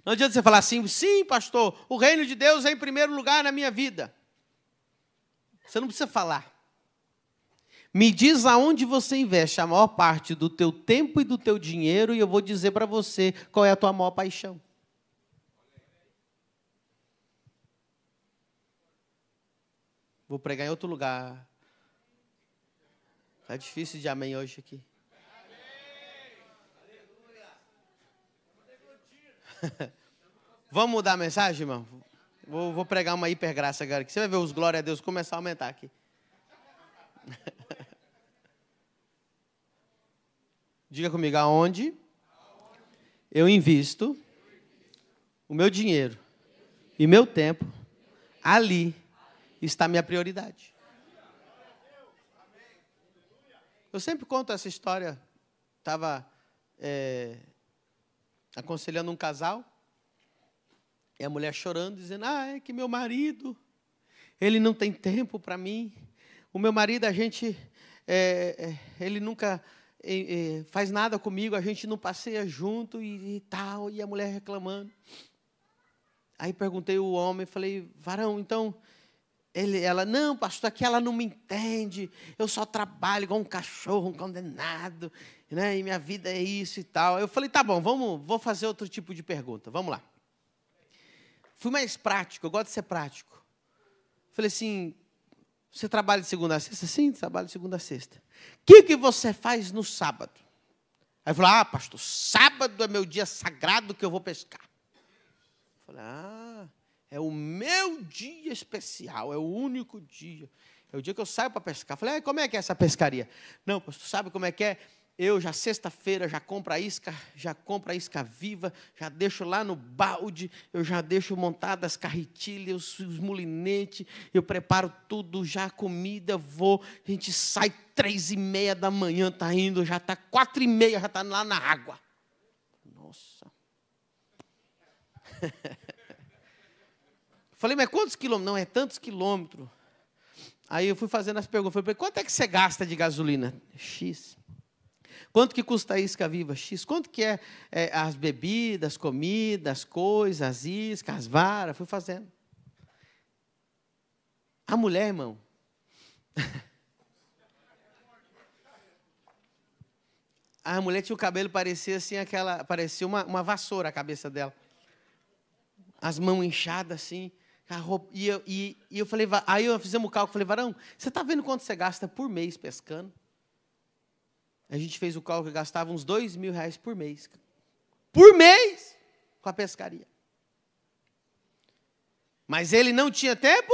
Não adianta você falar assim, sim, pastor, o reino de Deus é em primeiro lugar na minha vida. Você não precisa falar. Me diz aonde você investe a maior parte do teu tempo e do teu dinheiro e eu vou dizer para você qual é a tua maior paixão. Vou pregar em outro lugar. Está difícil de amém hoje aqui. Vamos mudar a mensagem, irmão? Vou pregar uma hipergraça agora, que você vai ver os glória a Deus começar a aumentar aqui. Diga comigo, aonde eu invisto o meu dinheiro e meu tempo, ali está a minha prioridade. Eu sempre conto essa história. Estava aconselhando um casal, e a mulher chorando, dizendo, é que meu marido, ele não tem tempo para mim. O meu marido, ele nunca faz nada comigo, a gente não passeia junto e tal, e a mulher reclamando. Aí perguntei ao homem, falei, varão, então, ela, não, pastor, aqui ela não me entende, eu só trabalho igual um cachorro, um condenado, né, e minha vida é isso e tal. Eu falei, tá bom, vou fazer outro tipo de pergunta, vamos lá. Fui mais prático, eu gosto de ser prático. Falei assim, você trabalha de segunda a sexta? Sim, trabalho de segunda a sexta. O que você faz no sábado? Aí falou, pastor, sábado é meu dia sagrado que eu vou pescar. Falei, é o meu dia especial, é o único dia. É o dia que eu saio para pescar. Falei, como é que é essa pescaria? Não, pastor, sabe como é que é? Eu já sexta-feira já compro a isca viva, já deixo lá no balde, eu já deixo montadas as carretilhas, os mulinetes, eu preparo tudo, já a comida, a gente sai 3h30 da manhã, está indo, já está 4h30, já está lá na água. Nossa. Falei, mas quantos quilômetros? Não, é tantos quilômetros. Aí eu fui fazendo as perguntas, falei, quanto é que você gasta de gasolina? X. Quanto que custa a isca viva? X. Quanto que é as bebidas, comidas, as coisas, as iscas, as varas? Fui fazendo. A mulher, irmão, a mulher tinha o cabelo, parecia assim, parecia uma vassoura a cabeça dela. As mãos inchadas assim, a roupa, e eu falei, aí eu fizemos o cálculo, falei, varão, você está vendo quanto você gasta por mês pescando? A gente fez o cálculo, gastava uns R$2.000 por mês. Por mês! Com a pescaria. Mas ele não tinha tempo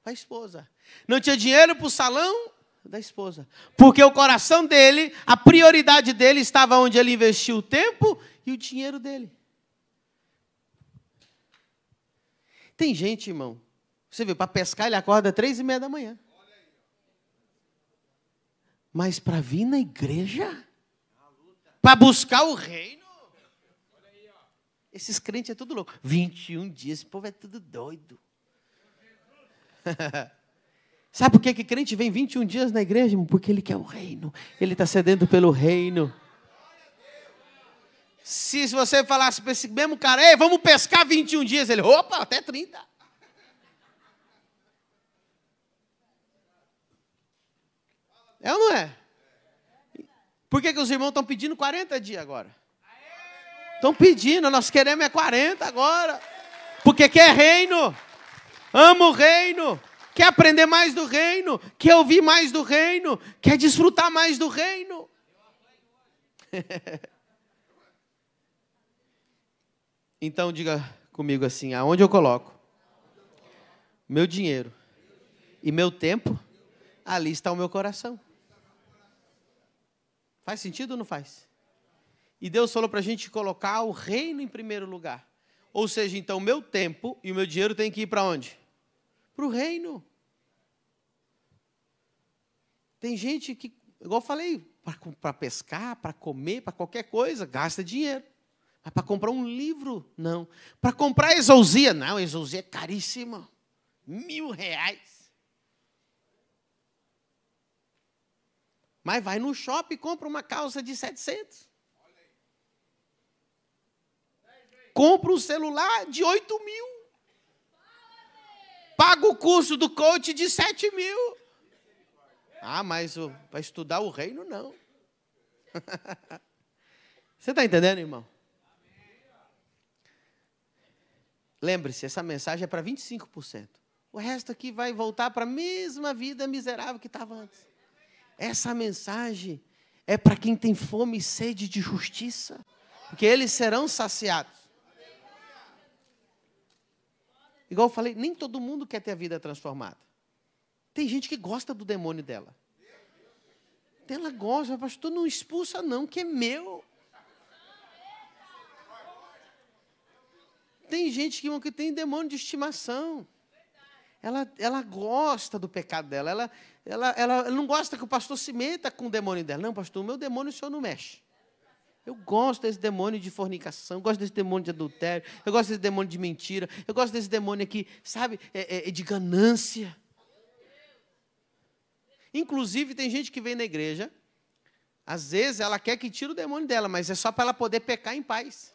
para a esposa. Não tinha dinheiro para o salão da esposa. Porque o coração dele, a prioridade dele estava onde ele investiu o tempo e o dinheiro dele. Tem gente, irmão, você vê, para pescar ele acorda 3:30 da manhã. Mas para vir na igreja, para buscar o reino, esses crentes é tudo louco. 21 dias, esse povo é tudo doido. Sabe por que crente vem 21 dias na igreja? Porque ele quer o reino. Ele está sedento pelo reino. Se você falasse para esse mesmo cara, ei, vamos pescar 21 dias, ele, opa, até 30. É ou não é? Por que os irmãos estão pedindo 40 dias agora? Estão pedindo, nós queremos 40 agora. Porque quer reino. Ama o reino. Quer aprender mais do reino. Quer ouvir mais do reino. Quer desfrutar mais do reino. Então diga comigo assim, aonde eu coloco meu dinheiro e meu tempo, ali está o meu coração. Faz sentido ou não faz? E Deus falou para a gente colocar o reino em primeiro lugar. Ou seja, então, o meu tempo e o meu dinheiro tem que ir para onde? Para o reino. Tem gente que, igual eu falei, para pescar, para comer, para qualquer coisa, gasta dinheiro. Mas para comprar um livro, não. Para comprar exousia, não, exousia é caríssima. R$1.000. Mas vai no shopping e compra uma calça de 700. Compra um celular de 8.000. Paga o curso do coach de 7.000. Ah, mas para estudar o reino, não. Você está entendendo, irmão? Lembre-se, essa mensagem é para 25%. O resto aqui vai voltar para a mesma vida miserável que estava antes. Essa mensagem é para quem tem fome e sede de justiça, porque eles serão saciados. Igual eu falei, nem todo mundo quer ter a vida transformada. Tem gente que gosta do demônio dela. Ela gosta, pastor, não expulsa não, que é meu. Tem gente que tem demônio de estimação. Ela gosta do pecado dela. Ela não gosta que o pastor se meta com o demônio dela. Não, pastor, o meu demônio o senhor não mexe. Eu gosto desse demônio de fornicação, eu gosto desse demônio de adultério, eu gosto desse demônio de mentira, eu gosto desse demônio aqui, sabe, de ganância. Inclusive, tem gente que vem na igreja, às vezes ela quer que tire o demônio dela, mas é só para ela poder pecar em paz.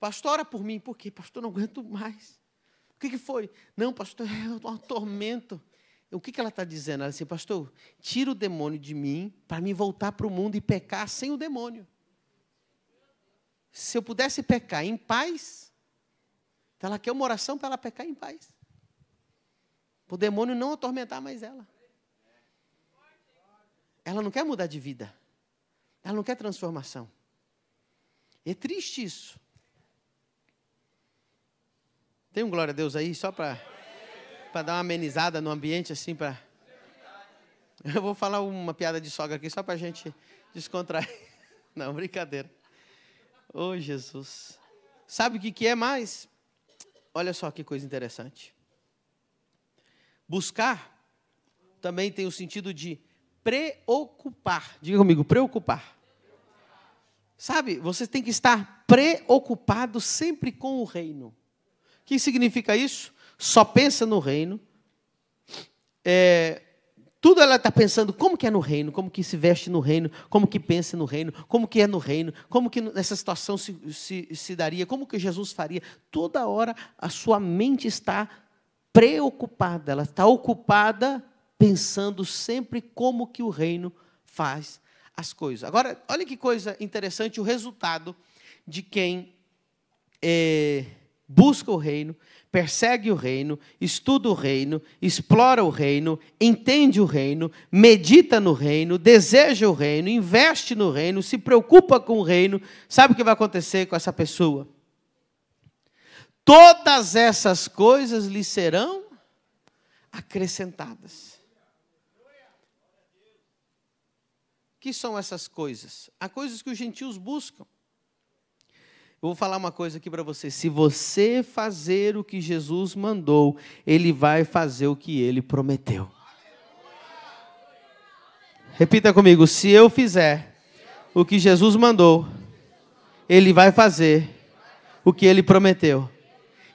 Pastor, ora por mim. Por quê? Pastor, não aguento mais. O que foi? Não, pastor, é um tormento. O que ela está dizendo? Ela disse, pastor, tira o demônio de mim para me voltar para o mundo e pecar sem o demônio. Se eu pudesse pecar em paz, então ela quer uma oração para ela pecar em paz. Para o demônio não atormentar mais ela. Ela não quer mudar de vida. Ela não quer transformação. É triste isso. Tem um glória a Deus aí, só para dar uma amenizada no ambiente, assim, para... Eu vou falar uma piada de sogra aqui, só para a gente descontrair. Não, brincadeira. Ô, Jesus. Sabe o que é mais? Olha só que coisa interessante. Buscar também tem o sentido de preocupar. Diga comigo, preocupar. Sabe, você tem que estar preocupado sempre com o reino. O que significa isso? Só pensa no reino. Tudo ela está pensando como que é no reino, como que se veste no reino, como que pensa no reino, como que é no reino, como que nessa situação se daria, como que Jesus faria. Toda hora a sua mente está preocupada, ela está ocupada pensando sempre como que o reino faz as coisas. Agora, olha que coisa interessante, o resultado de quem busca o reino, persegue o reino, estuda o reino, explora o reino, entende o reino, medita no reino, deseja o reino, investe no reino, se preocupa com o reino. Sabe o que vai acontecer com essa pessoa? Todas essas coisas lhe serão acrescentadas. O que são essas coisas? Há coisas que os gentios buscam. Eu vou falar uma coisa aqui para você. Se você fazer o que Jesus mandou, Ele vai fazer o que Ele prometeu. Repita comigo. Se eu fizer o que Jesus mandou, Ele vai fazer o que Ele prometeu.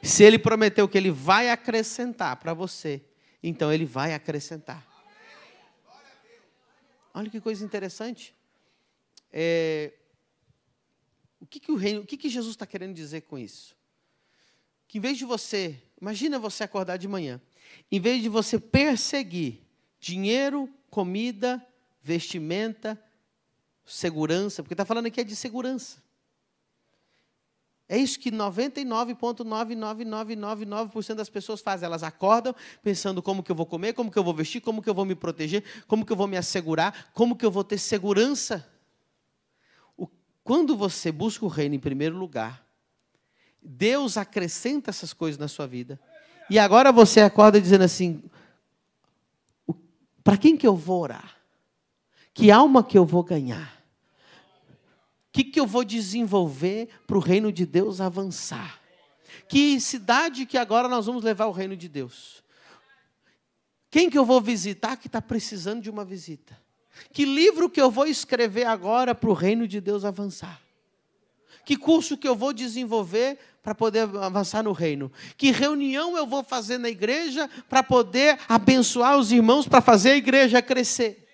Se Ele prometeu que Ele vai acrescentar para você, então Ele vai acrescentar. Olha que coisa interessante. O que Jesus está querendo dizer com isso? Que em vez de você, imagina você acordar de manhã, em vez de você perseguir dinheiro, comida, vestimenta, segurança, porque está falando aqui de segurança. É isso que 99,99999% das pessoas fazem. Elas acordam pensando como que eu vou comer, como que eu vou vestir, como que eu vou me proteger, como que eu vou me assegurar, como que eu vou ter segurança. Quando você busca o reino em primeiro lugar, Deus acrescenta essas coisas na sua vida. E agora você acorda dizendo assim, para quem que eu vou orar? Que alma que eu vou ganhar? O que eu vou desenvolver para o reino de Deus avançar? Que cidade que agora nós vamos levar o reino de Deus? Quem que eu vou visitar que está precisando de uma visita? Que livro que eu vou escrever agora para o reino de Deus avançar? Que curso que eu vou desenvolver para poder avançar no reino? Que reunião eu vou fazer na igreja para poder abençoar os irmãos, para fazer a igreja crescer?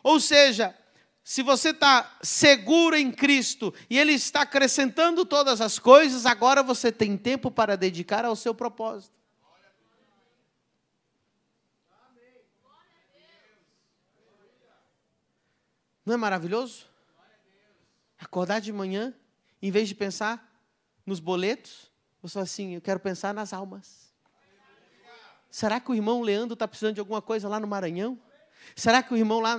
Ou seja, se você está seguro em Cristo e Ele está acrescentando todas as coisas, agora você tem tempo para dedicar ao seu propósito. Não é maravilhoso? Acordar de manhã, em vez de pensar nos boletos, você fala assim, eu quero pensar nas almas. Será que o irmão Leandro está precisando de alguma coisa lá no Maranhão? Será que o irmão lá,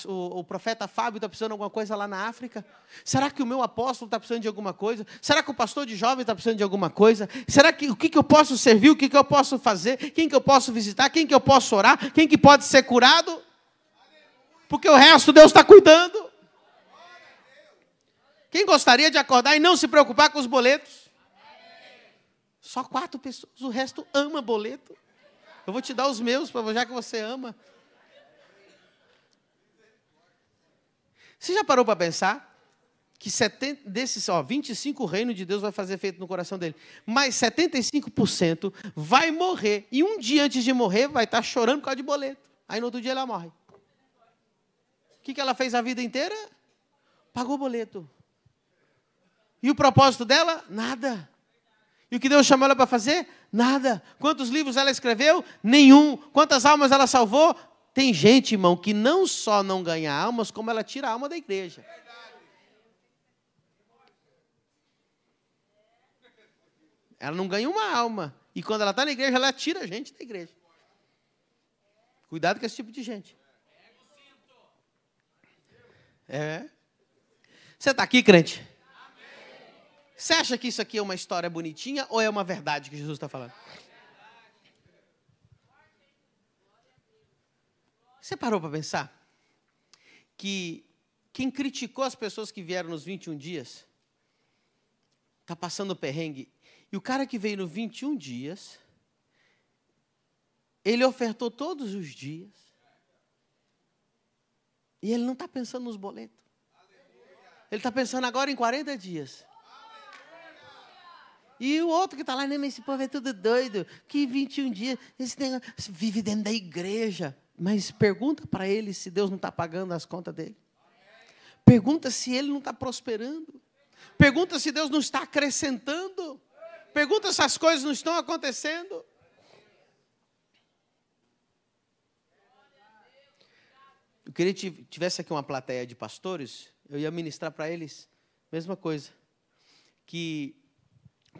o profeta Fábio está precisando de alguma coisa lá na África? Será que o meu apóstolo está precisando de alguma coisa? Será que o pastor de jovem está precisando de alguma coisa? Será que o que eu posso servir? O que eu posso fazer? Quem que eu posso visitar? Quem que eu posso orar? Quem que pode ser curado? Porque o resto Deus está cuidando. Quem gostaria de acordar e não se preocupar com os boletos? Só 4 pessoas, o resto ama boleto. Eu vou te dar os meus, já que você ama. Você já parou para pensar que 70 desses, 25 o reino de Deus vai fazer efeito no coração dele, mas 75% vai morrer, e um dia antes de morrer vai estar chorando por causa de boleto. Aí no outro dia ela morre. O que ela fez a vida inteira? Pagou boleto. E o propósito dela? Nada. E o que Deus chamou ela para fazer? Nada. Quantos livros ela escreveu? Nenhum. Quantas almas ela salvou? Tem gente, irmão, que não só não ganha almas, como ela tira a alma da igreja. Ela não ganha uma alma. E quando ela está na igreja, ela tira a gente da igreja. Cuidado com esse tipo de gente. Você está aqui, crente? Você acha que isso aqui é uma história bonitinha ou é uma verdade que Jesus está falando? Você parou para pensar que quem criticou as pessoas que vieram nos 21 dias está passando perrengue, e o cara que veio nos 21 dias, ele ofertou todos os dias, e ele não está pensando nos boletos. Ele está pensando agora em 40 dias. E o outro que está lá, esse povo é tudo doido, que 21 dias, esse negócio, vive dentro da igreja. Mas pergunta para ele se Deus não está pagando as contas dele. Pergunta se ele não está prosperando. Pergunta se Deus não está acrescentando. Pergunta se as coisas não estão acontecendo. Eu queria que tivesse aqui uma plateia de pastores, eu ia ministrar para eles a mesma coisa. Que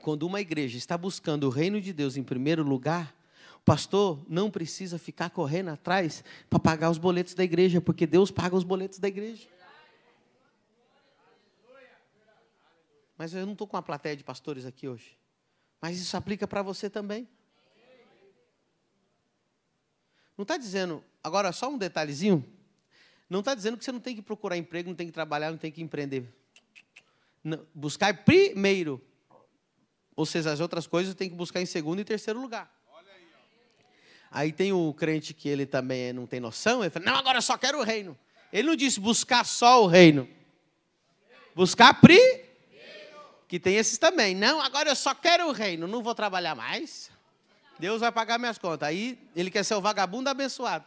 quando uma igreja está buscando o reino de Deus em primeiro lugar, o pastor não precisa ficar correndo atrás para pagar os boletos da igreja, porque Deus paga os boletos da igreja. Mas eu não estou com uma plateia de pastores aqui hoje. Mas isso aplica para você também. Não está dizendo, agora só um detalhezinho, não está dizendo que você não tem que procurar emprego, não tem que trabalhar, não tem que empreender. Não, buscar primeiro. Ou seja, as outras coisas tem que buscar em segundo e terceiro lugar. Aí tem o crente que ele também não tem noção, ele fala, não, agora eu só quero o reino. Ele não disse buscar só o reino. Buscar primeiro. Que tem esses também. Não, agora eu só quero o reino, não vou trabalhar mais. Deus vai pagar minhas contas. Aí ele quer ser o vagabundo abençoado.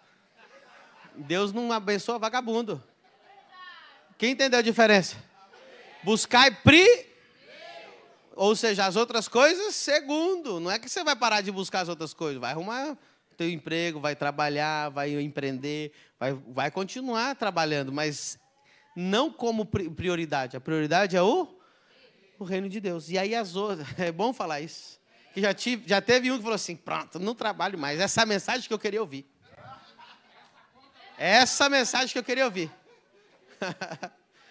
Deus não abençoa vagabundo. Quem entendeu a diferença? Buscar ou seja, as outras coisas, segundo. Não é que você vai parar de buscar as outras coisas. Vai arrumar teu emprego, vai trabalhar, vai empreender, vai continuar trabalhando, mas não como prioridade. A prioridade é o reino de Deus. E aí as outras, é bom falar isso, que já teve um que falou assim, pronto, não trabalho mais, essa mensagem que eu queria ouvir. Essa mensagem que eu queria ouvir.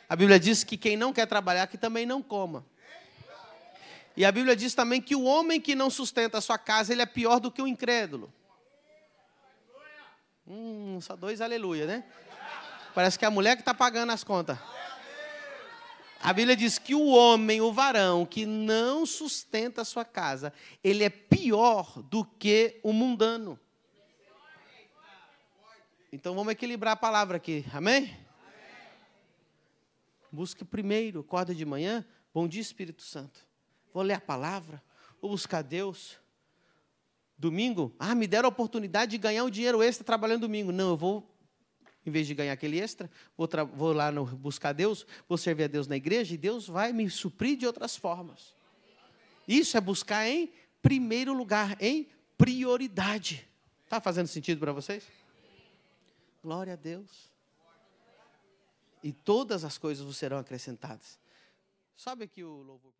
A Bíblia diz que quem não quer trabalhar, que também não coma. E a Bíblia diz também que o homem que não sustenta a sua casa, ele é pior do que o incrédulo. Só 2 aleluia, né? Parece que é a mulher que está pagando as contas. A Bíblia diz que o homem, o varão, que não sustenta a sua casa, ele é pior do que o mundano. Então vamos equilibrar a palavra aqui, amém? Busque primeiro, acorda de manhã, bom dia Espírito Santo. Vou ler a palavra, vou buscar Deus. Domingo, me deram a oportunidade de ganhar um dinheiro extra trabalhando domingo. Não, eu vou... Em vez de ganhar aquele extra, vou lá buscar Deus, vou servir a Deus na igreja e Deus vai me suprir de outras formas. Isso é buscar em primeiro lugar, em prioridade. Está fazendo sentido para vocês? Glória a Deus. E todas as coisas vos serão acrescentadas. Sobe aqui o louvor.